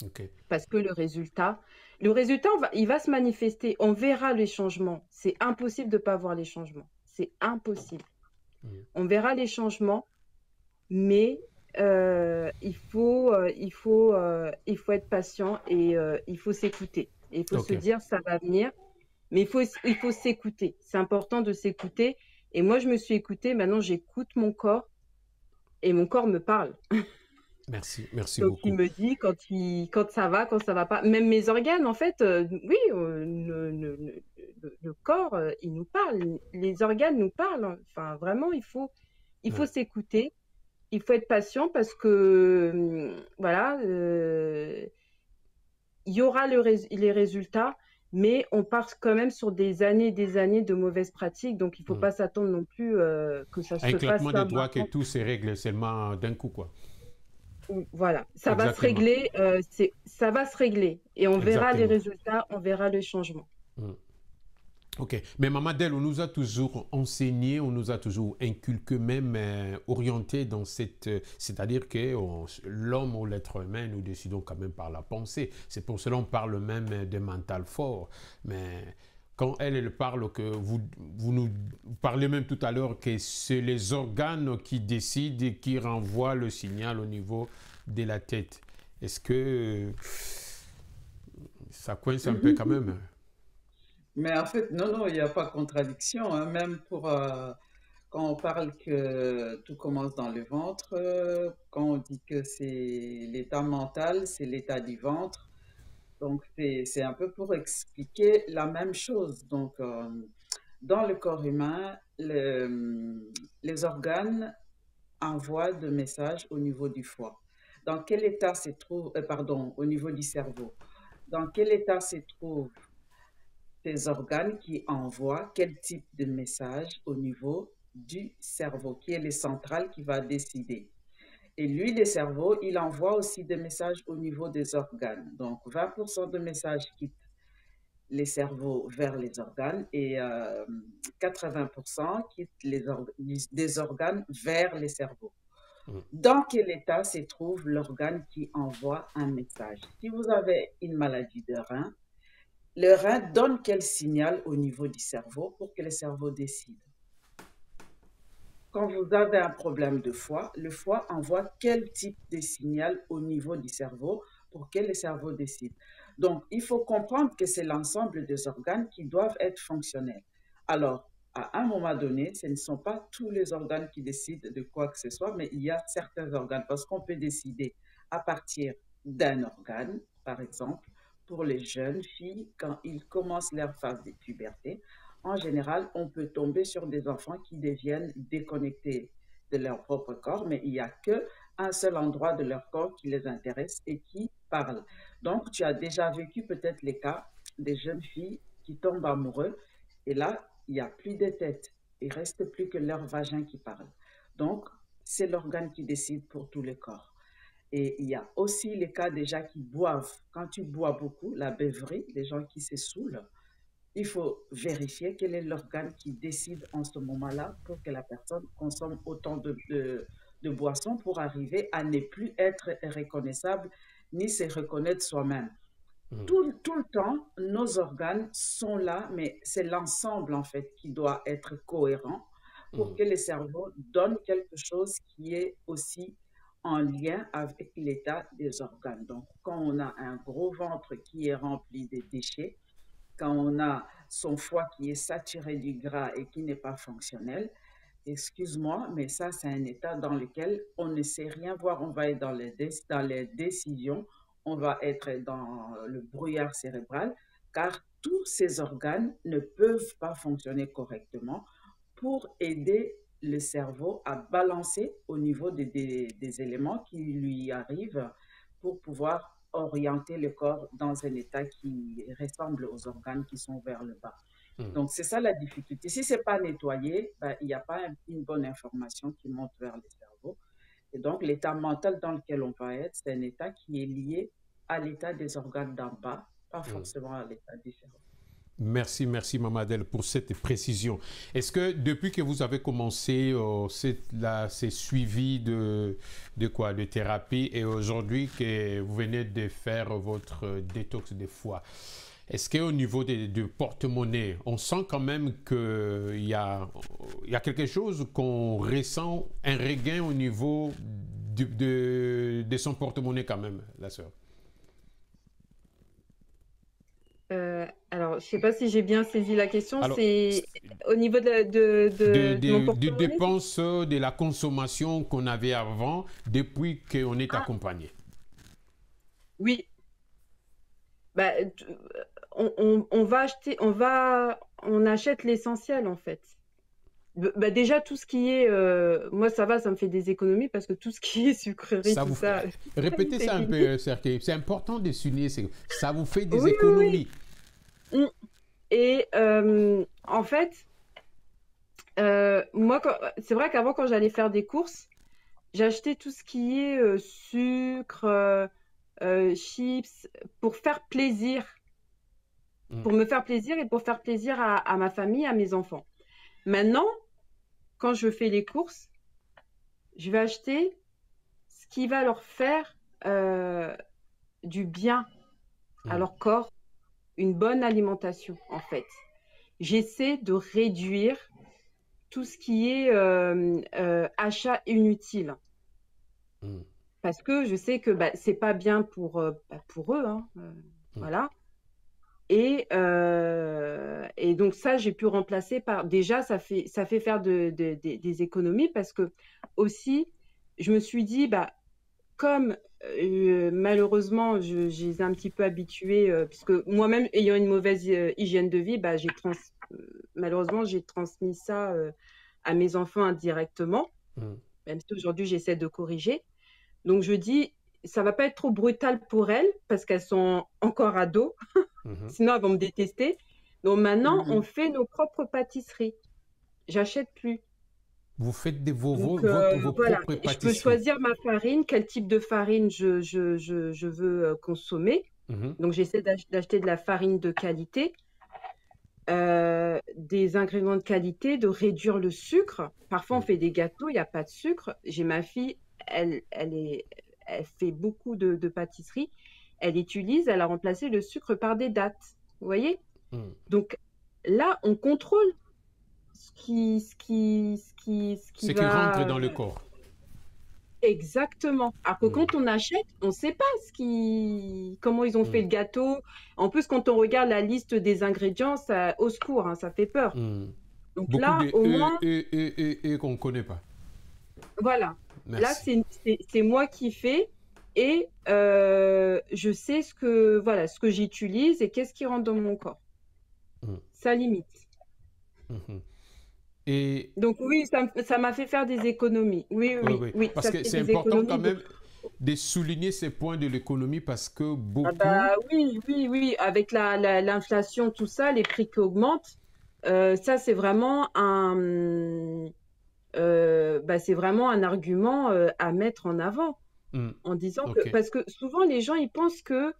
OK. Parce que le résultat, il va se manifester. On verra les changements. C'est impossible de ne pas voir les changements. C'est impossible. Mm. On verra les changements, mais il faut être patient et il faut s'écouter. Et il faut se OK. dire, ça va venir, mais il faut s'écouter. C'est important de s'écouter. Et moi, je me suis écoutée. Maintenant, j'écoute mon corps et mon corps me parle. Merci. Merci Donc, il beaucoup. me dit quand ça va pas. Même mes organes, en fait, oui, le corps, il nous parle. Les organes nous parlent. Enfin, vraiment, il faut Ouais. s'écouter. Il faut être patient parce que, voilà, il y aura les résultats, mais on part quand même sur des années de mauvaises pratiques. Donc, il ne faut Mm. pas s'attendre non plus que ça Un se fasse claquement de là doigts que maintenant. tout se règle seulement d'un coup, quoi. Voilà, ça va se Exactement. régler, ça va se régler et on verra les Exactement. résultats, on verra les changements. Mm. Ok, mais Maman Del, on nous a toujours enseigné, on nous a toujours inculqué, même orienté dans cette... c'est-à-dire que l'homme ou l'être humain, nous décidons quand même par la pensée. C'est pour cela qu'on parle même de mental fort. Mais quand elle parle, que vous nous parlez même tout à l'heure que c'est les organes qui décident et qui renvoient le signal au niveau de la tête. Est-ce que ça coince un peu quand même? Mais en fait, non, non, il n'y a pas de contradiction, hein. Même quand on parle que tout commence dans le ventre, quand on dit que c'est l'état mental, c'est l'état du ventre. Donc, c'est un peu pour expliquer la même chose. Donc, dans le corps humain, les organes envoient des messages au niveau du foie. Dans quel état se trouve, pardon, au niveau du cerveau. Dans quel état se trouvent ces organes qui envoient quel type de message au niveau du cerveau, qui est le central qui va décider. Et lui, le cerveau, il envoie aussi des messages au niveau des organes. Donc, 20% de messages quittent les cerveaux vers les organes et 80% quittent des organes vers les cerveaux. Mm. Dans quel état se trouve l'organe qui envoie un message? Si vous avez une maladie de rein, le rein donne quel signal au niveau du cerveau pour que le cerveau décide? Quand vous avez un problème de foie, le foie envoie quel type de signal au niveau du cerveau pour que le cerveau décide? Donc, il faut comprendre que c'est l'ensemble des organes qui doivent être fonctionnels. Alors, à un moment donné, ce ne sont pas tous les organes qui décident de quoi que ce soit, mais il y a certains organes, parce qu'on peut décider à partir d'un organe, par exemple, pour les jeunes filles, quand ils commencent leur phase de puberté, en général, on peut tomber sur des enfants qui deviennent déconnectés de leur propre corps, mais il n'y a qu'un seul endroit de leur corps qui les intéresse et qui parle. Donc, tu as déjà vécu peut-être les cas des jeunes filles qui tombent amoureux et là, il n'y a plus de tête. Il ne reste plus que leur vagin qui parle. Donc, c'est l'organe qui décide pour tous les corps. Et il y a aussi les cas des gens qui boivent. Quand tu bois beaucoup, la beuverie, les gens qui se saoulent, il faut vérifier quel est l'organe qui décide en ce moment-là pour que la personne consomme autant de boissons pour arriver à ne plus être reconnaissable ni se reconnaître soi-même. Mm. Tout le temps, nos organes sont là, mais c'est l'ensemble en fait qui doit être cohérent pour Mm. que le cerveau donne quelque chose qui est aussi en lien avec l'état des organes. Donc, quand on a un gros ventre qui est rempli de déchets, quand on a son foie qui est saturé du gras et qui n'est pas fonctionnel, excuse-moi, mais ça, c'est un état dans lequel on ne sait rien voir. On va être dans les décisions, on va être dans le brouillard cérébral, car tous ces organes ne peuvent pas fonctionner correctement pour aider le cerveau à balancer au niveau des éléments qui lui arrivent pour pouvoir orienter le corps dans un état qui ressemble aux organes qui sont vers le bas. Mm. Donc, c'est ça la difficulté. Si ce n'est pas nettoyé, ben, il n'y a pas une bonne information qui monte vers le cerveau. Et donc, l'état mental dans lequel on va être, c'est un état qui est lié à l'état des organes d'en bas, pas Mm. forcément à l'état du cerveau. Merci, merci Maman Del pour cette précision. Est-ce que depuis que vous avez commencé ces suivis de quoi, de thérapie et aujourd'hui que vous venez de faire votre détox de foie, est-ce qu'au niveau du porte-monnaie, on sent quand même qu'il y a quelque chose qu'on ressent, un regain au niveau de son porte-monnaie quand même, la sœur? Alors, je sais pas si j'ai bien saisi la question. Alors, C'est au niveau de mon de porte-monnaie? dépenses de la consommation qu'on avait avant depuis qu'on est Ah, accompagné. oui. Bah, on va acheter, on achète l'essentiel en fait. Bah, déjà tout ce qui est, moi ça va, ça me fait des économies parce que tout ce qui est sucrerie, Ça tout vous fait... ça, Répétez c'est ça un fini. peu, Sergei. C'est important de souligner. Ça vous fait des Oui, oui, oui. économies. Mm. Et en fait, moi, c'est vrai qu'avant, quand j'allais faire des courses, j'achetais tout ce qui est sucre, chips, pour faire plaisir. pour me faire plaisir et pour faire plaisir à ma famille, à mes enfants. Maintenant, quand je fais les courses, je vais acheter ce qui va leur faire du bien à leur corps, une bonne alimentation, en fait. J'essaie de réduire tout ce qui est achat inutile. Parce que je sais que c'est pas bien pour eux, hein, voilà. Et donc ça, j'ai pu remplacer par... Déjà, ça fait faire des économies parce que aussi, je me suis dit, comme malheureusement, je les ai un petit peu habitués, puisque moi-même, ayant une mauvaise hygiène de vie, malheureusement, j'ai transmis ça à mes enfants indirectement, même si aujourd'hui, j'essaie de corriger. Donc, je dis, ça va pas être trop brutal pour elles parce qu'elles sont encore ados. Sinon, elles vont me détester. Donc, maintenant, on fait nos propres pâtisseries. J'achète plus. Vous faites vos Voilà. propres pâtisseries. Je peux choisir ma farine, quel type de farine je veux consommer. Donc, j'essaie d'acheter de la farine de qualité, des ingrédients de qualité, de réduire le sucre. Parfois, on fait des gâteaux, il n'y a pas de sucre. J'ai ma fille, elle fait beaucoup de pâtisseries. Elle a remplacé le sucre par des dattes. Vous voyez? Donc, là, on contrôle ce qui rentre dans le corps. Exactement. Alors que quand on achète, on ne sait pas comment ils ont fait le gâteau. En plus, quand on regarde la liste des ingrédients, ça, au secours, hein, ça fait peur. Donc beaucoup là, au moins, qu'on ne connaît pas. Voilà. Merci. Là, c'est moi qui fais et je sais ce que j'utilise et qu'est-ce qui rentre dans mon corps. Ça limite. Et donc oui, ça m'a fait faire des économies. Oui. Parce que c'est important quand même de souligner ces points de l'économie parce que beaucoup... oui. Avec l'inflation, tout ça, les prix qui augmentent, ça c'est vraiment c'est vraiment un argument à mettre en avant en disant que... Parce que souvent, les gens, ils pensent que...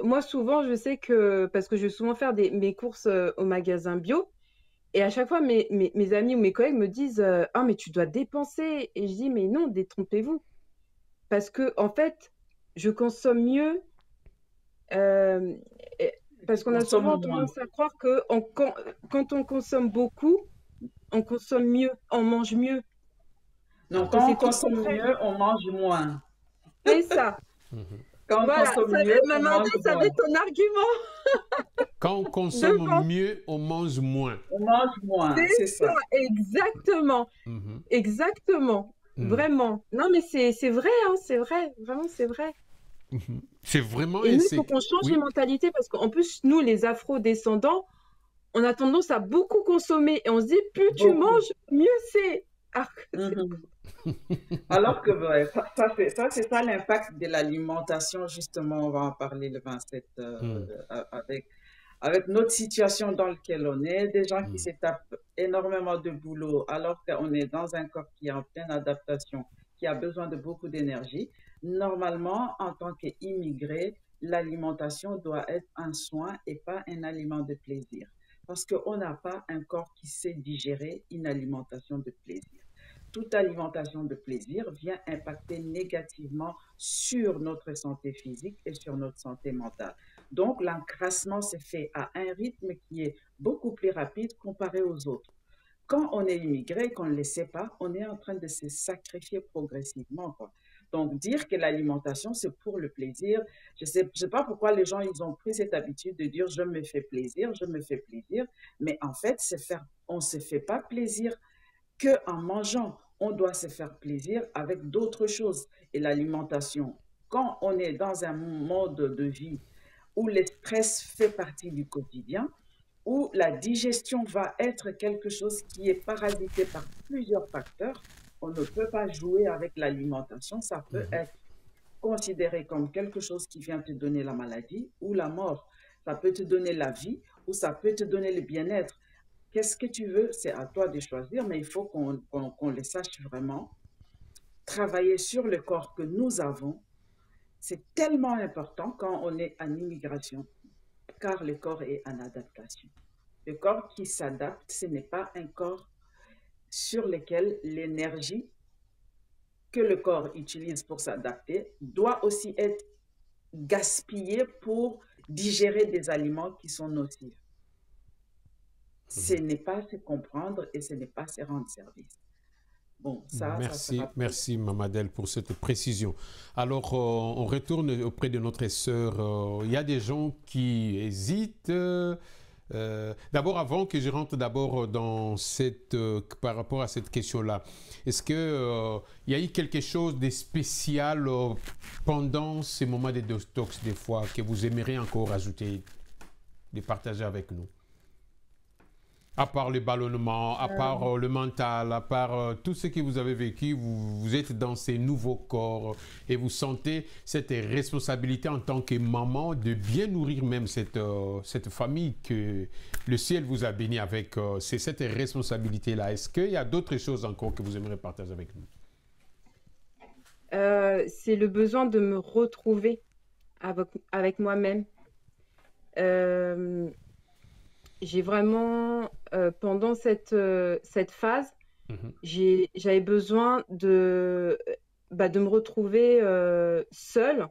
moi, souvent, je sais que... Parce que je vais souvent faire mes courses au magasin bio. Et à chaque fois, mes amis ou mes collègues me disent « Ah, mais tu dois dépenser !» Et je dis « Mais non, détrompez-vous. » Parce que, en fait, je consomme mieux parce qu'on a souvent tendance à croire que quand on consomme beaucoup, on consomme mieux, on mange mieux. Non, quand on consomme mieux, on mange moins. C'est ça. Quand on consomme mieux, on mange ça va être ton argument. Quand on consomme mieux, on mange moins. On mange moins, c'est ça. Exactement. Exactement. Vraiment. Non, mais c'est vrai, hein, c'est vrai. Vraiment, c'est vrai. C'est vraiment... Et nous, il faut qu'on change les mentalités parce qu'en plus, nous, les afro-descendants, on a tendance à beaucoup consommer et on se dit, plus tu manges, mieux c'est. Alors que ça, c'est ça l'impact de l'alimentation, justement, on va en parler le 27 avec notre situation dans laquelle on est, des gens qui se tapent énormément de boulot alors qu'on est dans un corps qui est en pleine adaptation, qui a besoin de beaucoup d'énergie. Normalement, en tant qu'immigré, l'alimentation doit être un soin et pas un aliment de plaisir. Parce qu'on n'a pas un corps qui sait digérer une alimentation de plaisir. Toute alimentation de plaisir vient impacter négativement sur notre santé physique et sur notre santé mentale. Donc, l'encrassement se fait à un rythme qui est beaucoup plus rapide comparé aux autres. Quand on est immigré, qu'on ne le sait pas, on est en train de se sacrifier progressivement, quoi. Donc, dire que l'alimentation, c'est pour le plaisir, je sais pas pourquoi les gens, ils ont pris cette habitude de dire « je me fais plaisir », mais en fait, on ne se fait pas plaisir qu'en mangeant. On doit se faire plaisir avec d'autres choses. Et l'alimentation, quand on est dans un mode de vie où le stress fait partie du quotidien, où la digestion va être quelque chose qui est parasité par plusieurs facteurs, on ne peut pas jouer avec l'alimentation. Ça peut être considéré comme quelque chose qui vient te donner la maladie ou la mort. Ça peut te donner la vie ou ça peut te donner le bien-être. Qu'est-ce que tu veux? C'est à toi de choisir, mais il faut qu'on le sache vraiment. Travailler sur le corps que nous avons, c'est tellement important quand on est en immigration. car le corps est en adaptation. Le corps qui s'adapte, ce n'est pas un corps sur lequel l'énergie que le corps utilise pour s'adapter doit aussi être gaspillée pour digérer des aliments qui sont nocifs. Ce n'est pas se comprendre et ce n'est pas se rendre service. Bon, ça Merci, sera... merci Mamadel pour cette précision. Alors, on retourne auprès de notre sœur. Il y a des gens qui hésitent. D'abord, avant que je rentre d'abord dans par rapport à cette question-là, est-ce que il y a eu quelque chose de spécial pendant ces moments de détox des fois que vous aimeriez encore ajouter, de partager avec nous? À part le ballonnement, à part le mental, à part tout ce que vous avez vécu, vous êtes dans ces nouveaux corps et vous sentez cette responsabilité en tant que maman de bien nourrir même cette famille que le ciel vous a béni avec. C'est cette responsabilité-là. Est-ce qu'il y a d'autres choses encore que vous aimeriez partager avec nous? C'est le besoin de me retrouver avec moi-même. J'ai vraiment, pendant cette phase, j'avais besoin de me retrouver seule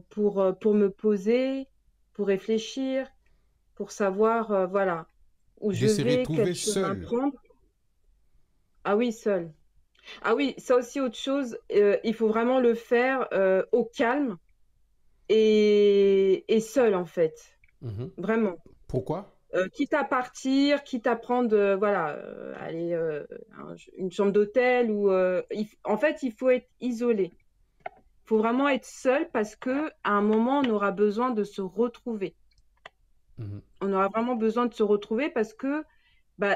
pour me poser, pour réfléchir, pour savoir voilà, où je vais, quel chemin prendre. Ah oui, seule. Ah oui, ça aussi, autre chose, il faut vraiment le faire au calme et seule en fait. Vraiment. Pourquoi? Quitte à partir, quitte à prendre voilà, aller une chambre d'hôtel ou en fait il faut être isolé. Il faut vraiment être seul parce que à un moment on aura besoin de se retrouver. On aura vraiment besoin de se retrouver parce que on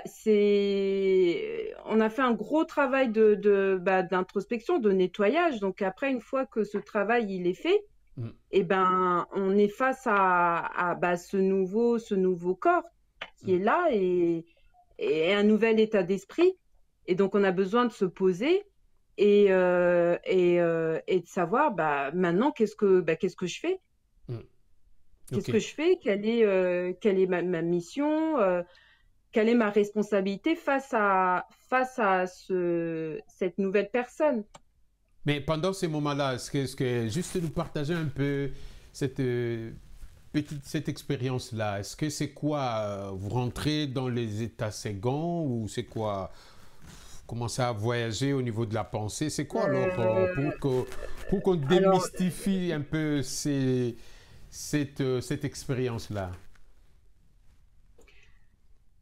a fait un gros travail d'introspection, de nettoyage. Donc après, une fois que ce travail il est fait, et on est face à ce nouveau corps qui est là et un nouvel état d'esprit. Et donc, on a besoin de se poser et de savoir maintenant qu'est-ce que je fais. Qu'est-ce que je fais? Quelle est ma mission? Quelle est ma responsabilité face à cette nouvelle personne? Mais pendant ces moments-là, est-ce que juste nous partager un peu cette expérience-là, est-ce que c'est quoi? Vous rentrez dans les états seconds ou c'est quoi? Vous commencez à voyager au niveau de la pensée? C'est quoi alors pour qu'on démystifie un peu cette expérience-là?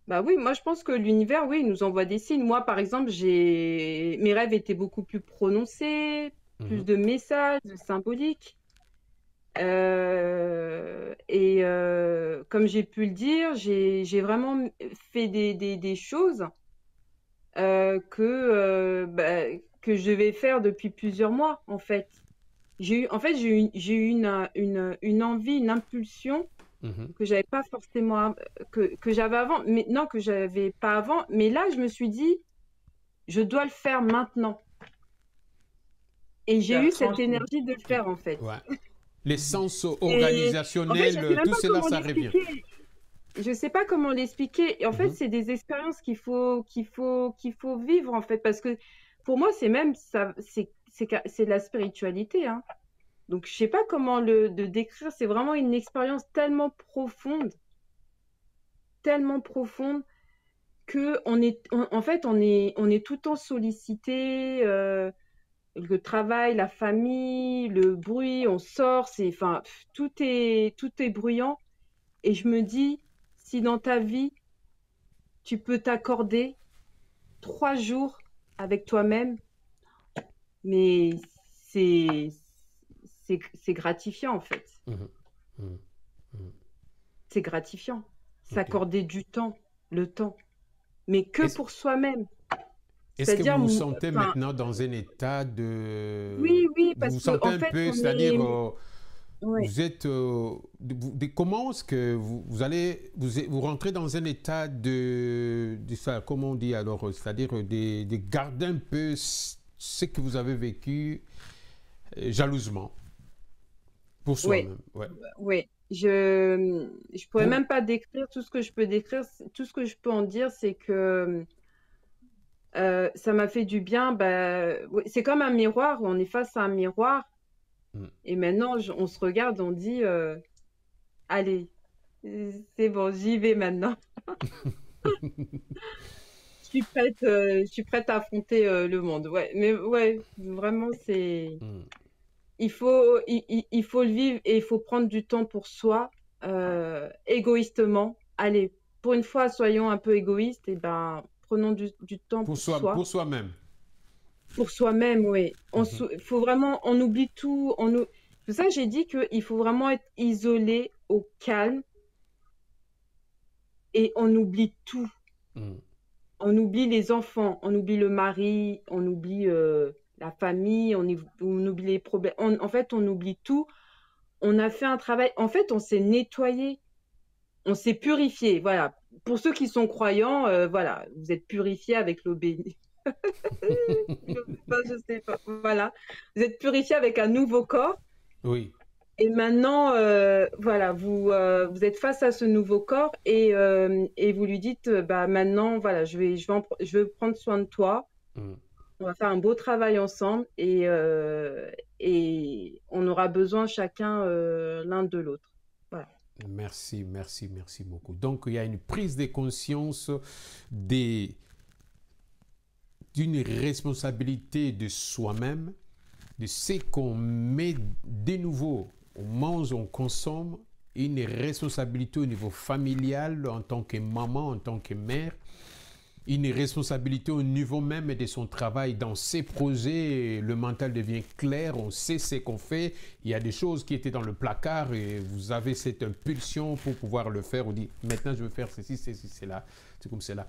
Bah oui, moi je pense que l'univers, oui, nous envoie des signes. Moi, par exemple, mes rêves étaient beaucoup plus prononcés, plus de messages, de symboliques. Comme j'ai pu le dire, j'ai vraiment fait des choses que je vais faire depuis plusieurs mois, en fait. J'ai eu une envie, une impulsion que j'avais pas forcément, que j'avais avant, mais non, que j'avais pas avant. Mais là, je me suis dit, je dois le faire maintenant. Et j'ai eu cette énergie de le faire, en fait. Ouais. L'essence organisationnelle, en fait, tout cela, ça revient. Je sais pas comment l'expliquer. Et en fait, c'est des expériences qu'il faut vivre, en fait. Parce que pour moi, c'est même ça, c'est de la spiritualité, hein. Donc, je sais pas comment le décrire. C'est vraiment une expérience tellement profonde que on est tout le temps sollicité. Le travail, la famille, le bruit, on sort, tout est bruyant. Et je me dis, si dans ta vie, tu peux t'accorder 3 jours avec toi-même, mais c'est gratifiant en fait. C'est gratifiant. S'accorder du temps, le temps, mais que pour soi-même. Est-ce que vous vous sentez maintenant dans un état de... Oui, parce vous vous sentez un peu, c'est-à-dire, vous êtes... comment est-ce que vous rentrez dans un état de ça, comment on dit alors, c'est-à-dire de garder un peu ce que vous avez vécu jalousement pour soi-même. Je pourrais Pour, même pas décrire tout ce que je peux décrire. Tout ce que je peux en dire, c'est que ça m'a fait du bien. Bah, ouais, c'est comme un miroir. On est face à un miroir hmm, et maintenant on se regarde, on dit allez, c'est bon, j'y vais maintenant. Je suis prête à affronter le monde. Ouais, mais ouais, vraiment, c'est hmm. il faut le vivre et il faut prendre du temps pour soi, égoïstement. Allez, pour une fois, soyons un peu égoïstes et ben prenons du temps pour soi. Pour soi-même. Pour soi-même, oui. Mhm. Faut vraiment, on oublie tout. C'est pour ça que j'ai dit qu'il faut vraiment être isolé, au calme, et on oublie tout. Hmm. On oublie les enfants, on oublie le mari, on oublie la famille, on oublie les problèmes. En fait, on oublie tout. On a fait un travail. En fait, on s'est nettoyé, on s'est purifié. Voilà. Pour ceux qui sont croyants, voilà, vous êtes purifiés avec l'eau bénie. Enfin, je sais pas. Voilà. Vous êtes purifiés avec un nouveau corps. Oui, Et maintenant, voilà, vous êtes face à ce nouveau corps et vous lui dites, bah maintenant, voilà, je vais prendre soin de toi. hmm. On va faire un beau travail ensemble et on aura besoin chacun l'un de l'autre. Voilà. Merci, merci, merci beaucoup. Donc, il y a une prise de conscience des, d'une responsabilité de soi-même, de ce qu'on met de nouveau, on mange, on consomme, une responsabilité au niveau familial en tant que maman, en tant que mère, une responsabilité au niveau même de son travail dans ses projets. Le mental devient clair, on sait ce qu'on fait. Il y a des choses qui étaient dans le placard et vous avez cette impulsion pour pouvoir le faire. On dit maintenant je veux faire ceci, ceci, cela. C'est comme cela.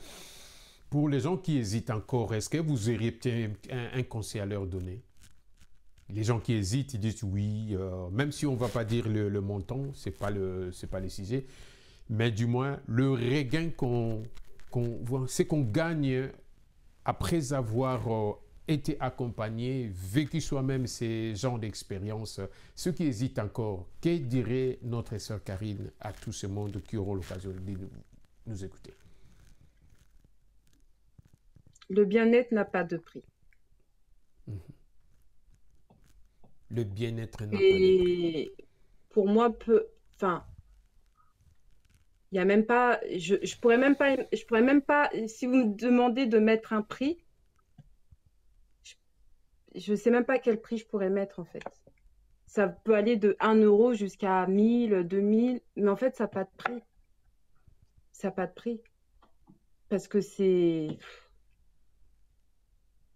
Pour les gens qui hésitent encore, est-ce que vous auriez peut-être un conseil à leur donner? Les gens qui hésitent, ils disent oui, même si on ne va pas dire le montant, c'est pas le sujet, mais du moins le regain c'est qu'on gagne après avoir été accompagné, vécu soi-même ces genres d'expériences. Ceux qui hésitent encore, que dirait notre sœur Karine à tout ce monde qui auront l'occasion de nous écouter? Le bien-être n'a pas de prix. Le bien-être n'a pas de prix. Et pour moi, enfin, il y a même pas, je pourrais même pas, si vous me demandez de mettre un prix, je sais même pas quel prix je pourrais mettre en fait. Ça peut aller de 1 € jusqu'à 1000, 2000, mais en fait, ça n'a pas de prix. Ça n'a pas de prix. Parce que c'est.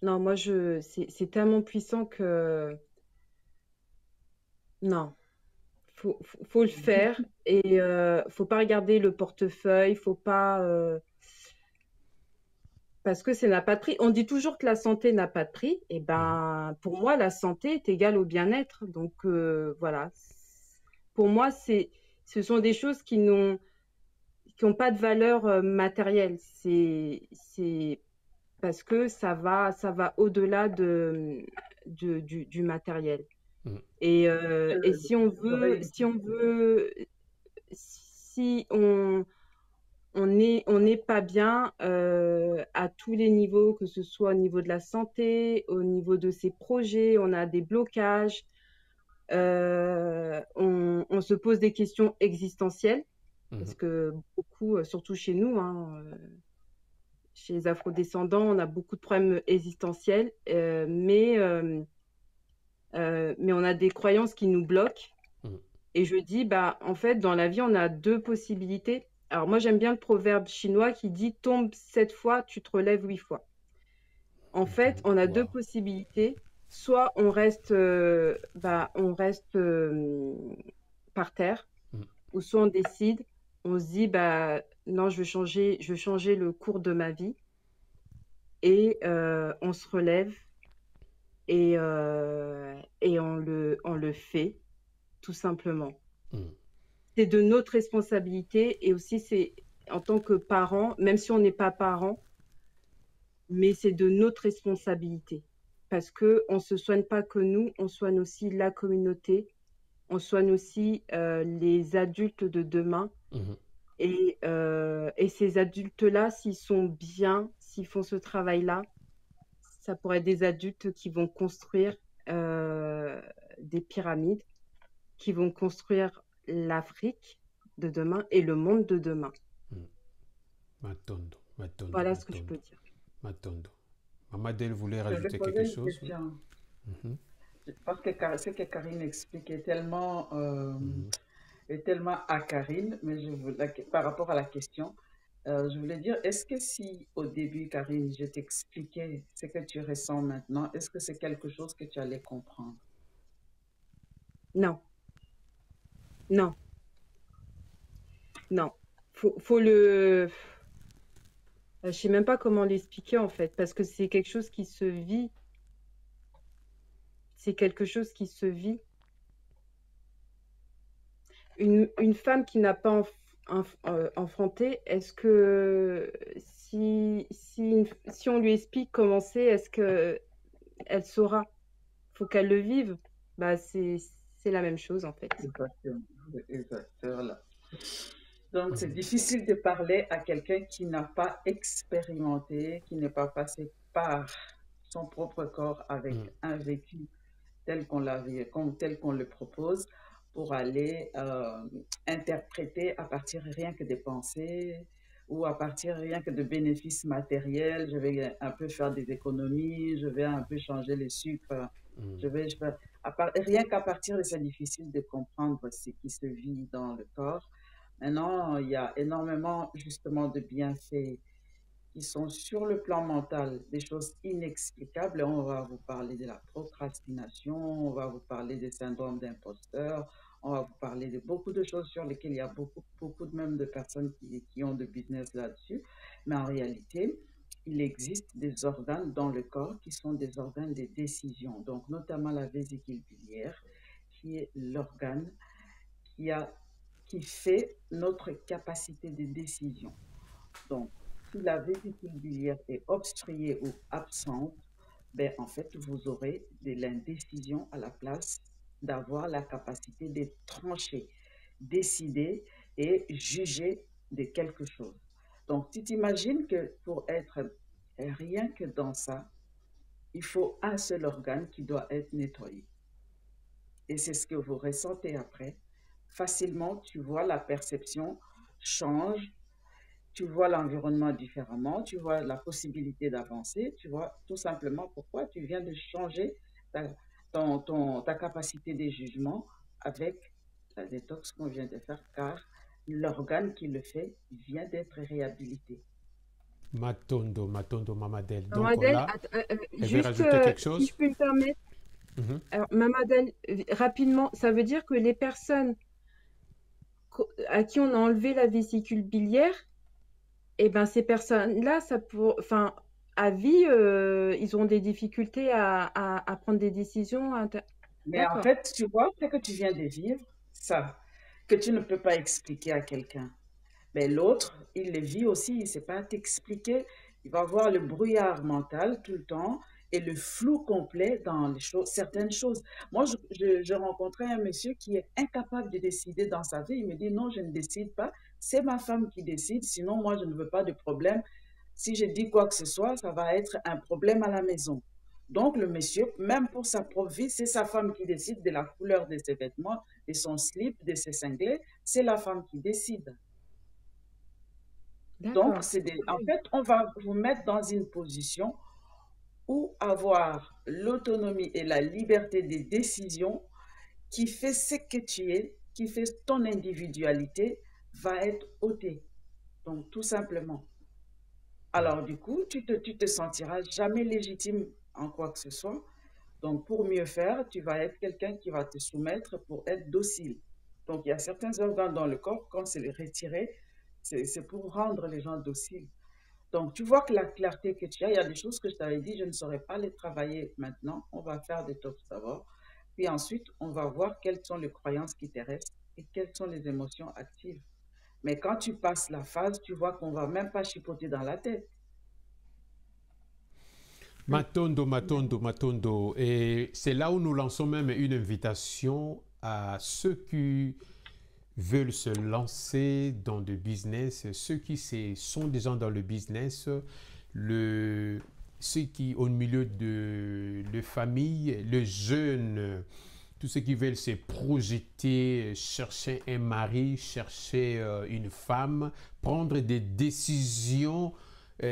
Non, c'est tellement puissant que. Non, faut le faire. Et faut pas regarder le portefeuille, faut pas. Parce que ça n'a pas de prix. On dit toujours que la santé n'a pas de prix. Et Mhm. ben, pour moi, la santé est égale au bien-être. Donc, voilà. Pour moi, ce sont des choses qui ont pas de valeur matérielle. C'est parce que ça va au-delà du matériel. Mhm. Et si on n'est pas bien à tous les niveaux, que ce soit au niveau de la santé, au niveau de ses projets, on a des blocages, on se pose des questions existentielles, parce Mhm. que beaucoup, surtout chez nous, hein, chez les afrodescendants, on a beaucoup de problèmes existentiels, mais on a des croyances qui nous bloquent. Mhm. Et je dis, bah, en fait, dans la vie, on a deux possibilités. Alors, moi, j'aime bien le proverbe chinois qui dit tombe 7 fois, tu te relèves 8 fois. En fait, on a deux Wow. possibilités. Soit on reste par terre, Mhm. ou soit on décide, on se dit, bah, non, je veux changer le cours de ma vie. Et on se relève et on le fait, tout simplement. Mhm. C'est de notre responsabilité et aussi c'est en tant que parent, même si on n'est pas parent, mais c'est de notre responsabilité. Parce que on se soigne pas que nous, on soigne aussi la communauté, on soigne aussi les adultes de demain. Mhm. Et ces adultes-là, s'ils sont bien, s'ils font ce travail-là, ça pourrait être des adultes qui vont construire euh, des pyramides, qui vont construire l'Afrique de demain et le monde de demain. Mhm. Matondo, Matondo, Voilà ce que je Matondo, peux dire. Matondo. Maman Del voulait Je vais rajouter poser quelque une chose? Oui. question. Mhm. Parce que ce que Karine explique Mhm. est tellement à Karine, mais par rapport à la question, je voulais dire, est-ce que si au début, Karine, je t'expliquais ce que tu ressens maintenant, est-ce que c'est quelque chose que tu allais comprendre? Non, non, non. Faut le. Je sais même pas comment l'expliquer en fait, parce que c'est quelque chose qui se vit. C'est quelque chose qui se vit. Une femme qui n'a pas enfanté, est-ce que si on lui explique comment c'est, est-ce que elle saura? Faut qu'elle le vive. Bah c'est la même chose en fait. Exactement. Exactement. Donc, c'est Mhm. difficile de parler à quelqu'un qui n'a pas expérimenté, qui n'est pas passé par son propre corps Mhm. avec un vécu tel qu'on le propose, pour aller interpréter à partir rien que des pensées ou à partir rien que de bénéfices matériels. Je vais un peu faire des économies, je vais un peu changer les sucres. Mhm. Rien qu'à partir de ça, c'est difficile de comprendre ce qui se vit dans le corps. Maintenant, il y a énormément justement de bienfaits qui sont sur le plan mental, des choses inexplicables. On va vous parler de la procrastination, on va vous parler des syndromes d'imposteur, on va vous parler de beaucoup de choses sur lesquelles il y a beaucoup même de personnes qui ont de business là-dessus. Mais en réalité, il existe des organes dans le corps qui sont des organes de décision. Donc, notamment la vésicule biliaire, qui est l'organe qui a, qui fait notre capacité de décision. Donc, si la vésicule biliaire est obstruée ou absente, ben, en fait, vous aurez de l'indécision à la place d'avoir la capacité de trancher, décider et juger de quelque chose. Donc, tu t'imagines que pour être rien que dans ça, il faut un seul organe qui doit être nettoyé. Et c'est ce que vous ressentez après. Facilement, tu vois la perception change, tu vois l'environnement différemment, tu vois la possibilité d'avancer, tu vois tout simplement pourquoi tu viens de changer ta, ta capacité de jugement avec la détox qu'on vient de faire, car l'organe qui le fait vient d'être réhabilité. Matondo, Matondo, Mamadel. Maman Donc Adèle, là, elle veut juste rajouter quelque si je chose? peux me permettre, Mhm. alors Maman Adèle, rapidement, ça veut dire que les personnes à qui on a enlevé la vésicule biliaire, et ben ces personnes-là, enfin, à vie, ils auront des difficultés à prendre des décisions. Mais en D'accord. fait, tu vois, ce que tu viens de vivre, ça, que tu ne peux pas expliquer à quelqu'un. Mais l'autre, il le vit aussi, il ne sait pas t'expliquer. Il va avoir le brouillard mental tout le temps et le flou complet dans certaines choses. Moi, je rencontrais un monsieur qui est incapable de décider dans sa vie. Il me dit, non, je ne décide pas. C'est ma femme qui décide. Sinon, moi, je ne veux pas de problème. Si je dis quoi que ce soit, ça va être un problème à la maison. Donc, le monsieur, même pour sa propre vie, c'est sa femme qui décide de la couleur de ses vêtements, de son slip, de ses cinglés. C'est la femme qui décide. Donc, D'accord. en fait, on va vous mettre dans une position où avoir l'autonomie et la liberté des décisions qui fait ce que tu es, qui fait ton individualité, va être ôtée. Donc, tout simplement. Alors, du coup, tu te sentiras jamais légitime en quoi que ce soit. Donc, pour mieux faire, tu vas être quelqu'un qui va te soumettre pour être docile. Donc, il y a certains organes dans le corps, quand c'est retiré, c'est pour rendre les gens dociles. Donc, tu vois que la clarté que tu as, il y a des choses que je t'avais dit, je ne saurais pas les travailler maintenant. On va faire des tops d'abord. Puis ensuite, on va voir quelles sont les croyances qui te restent et quelles sont les émotions actives. Mais quand tu passes la phase, tu vois qu'on ne va même pas chipoter dans la tête. Mm. Matondo, Matondo, Matondo. Et c'est là où nous lançons même une invitation à ceux qui veulent se lancer dans le business, ceux qui sont déjà dans le business, ceux qui au milieu de famille, les jeunes, tous ceux qui veulent se projeter, chercher un mari, chercher une femme, prendre des décisions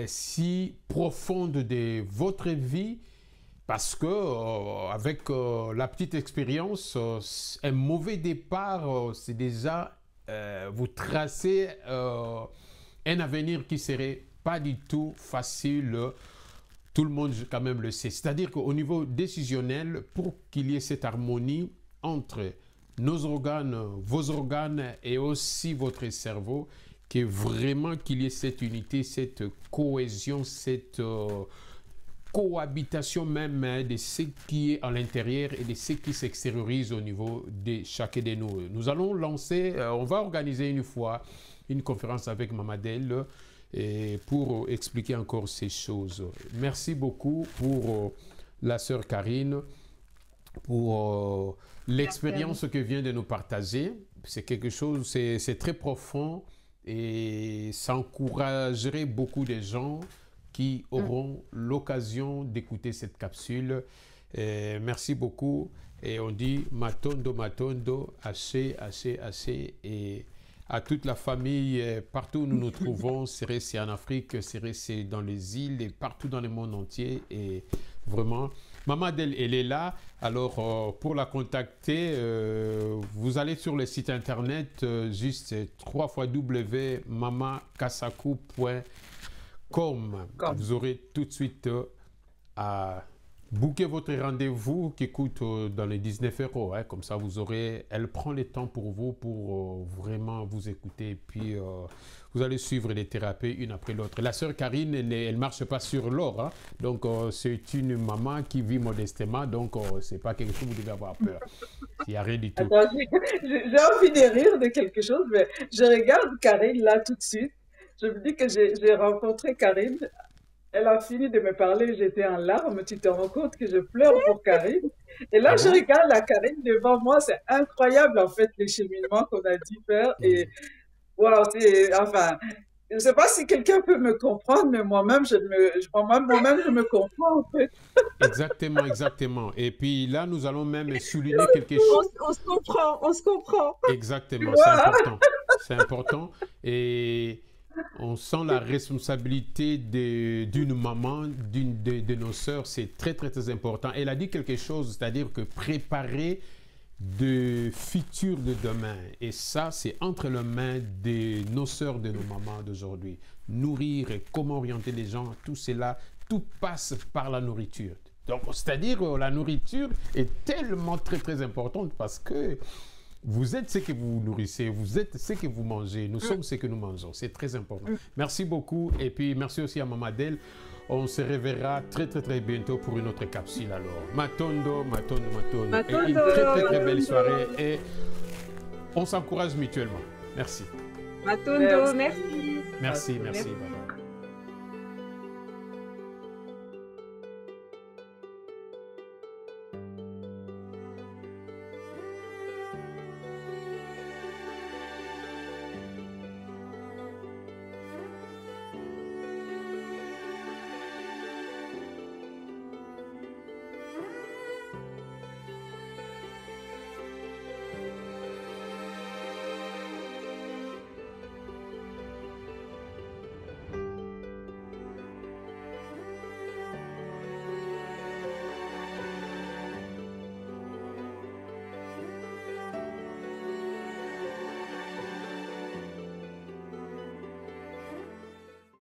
si profondes de votre vie, parce que avec la petite expérience, un mauvais départ, c'est déjà vous tracez un avenir qui serait pas du tout facile. Tout le monde quand même le sait. C'est-à-dire qu'au niveau décisionnel, pour qu'il y ait cette harmonie entre nos organes, vos organes et aussi votre cerveau, que vraiment qu'il y ait cette unité, cette cohésion, cette cohabitation même de ce qui est à l'intérieur et de ce qui s'extériorise au niveau de chacun de nous. Nous allons lancer, on va organiser une fois une conférence avec Mama Adèle et pour expliquer encore ces choses. Merci beaucoup pour la sœur Karine, pour l'expérience que vient de nous partager. C'est quelque chose, c'est très profond et ça encouragerait beaucoup de gens qui auront l'occasion d'écouter cette capsule. Merci beaucoup. Et on dit matondo, matondo, assez, assez, assez. Et à toute la famille, partout où nous nous trouvons, c'est en Afrique, c'est dans les îles et partout dans le monde entier. Et vraiment, Maman Adèle, elle est là. Alors, pour la contacter, vous allez sur le site internet, juste www.mamakasaku.com. Vous aurez tout de suite à booker votre rendez-vous qui coûte dans les 19 €. Hein. Comme ça, elle prend le temps pour vous, pour vraiment vous écouter. Et puis, vous allez suivre les thérapies une après l'autre. La sœur Karine, elle ne marche pas sur l'or. Hein. Donc, c'est une maman qui vit modestement. Donc, ce n'est pas quelque chose que vous devez avoir peur. Il n'y a rien du tout. Attends, j'ai envie de rire de quelque chose, mais je regarde Karine là tout de suite. Je me dis que j'ai rencontré Karine. Elle a fini de me parler, j'étais en larmes. Tu te rends compte que je pleure pour Karine. Et là, je regarde la Karine devant moi. C'est incroyable, en fait, les cheminements qu'on a dû faire. Et wow, enfin, je ne sais pas si quelqu'un peut me comprendre, mais moi-même, je me comprends, en fait. Exactement, exactement. Et puis là, nous allons même souligner quelque chose. On se comprend, on se comprend. Exactement, c'est important. C'est important. Et on sent la responsabilité d'une maman, de nos sœurs, c'est très, très, très important. Elle a dit quelque chose, c'est-à-dire que préparer de futurs de demain. Et ça, c'est entre les mains de nos sœurs, de nos mamans d'aujourd'hui. Nourrir et comment orienter les gens, tout cela, tout passe par la nourriture. Donc, c'est-à-dire que la nourriture est tellement très, très importante parce que vous êtes ce que vous nourrissez, vous êtes ce que vous mangez, nous sommes ce que nous mangeons. C'est très important. Merci beaucoup et puis merci aussi à Maman Adèle. On se reverra très très très bientôt pour une autre capsule alors. Matondo, matondo, matondo. Matondo, et une très très très belle soirée et on s'encourage mutuellement. Merci. Matondo, merci. Merci, merci. Bye bye.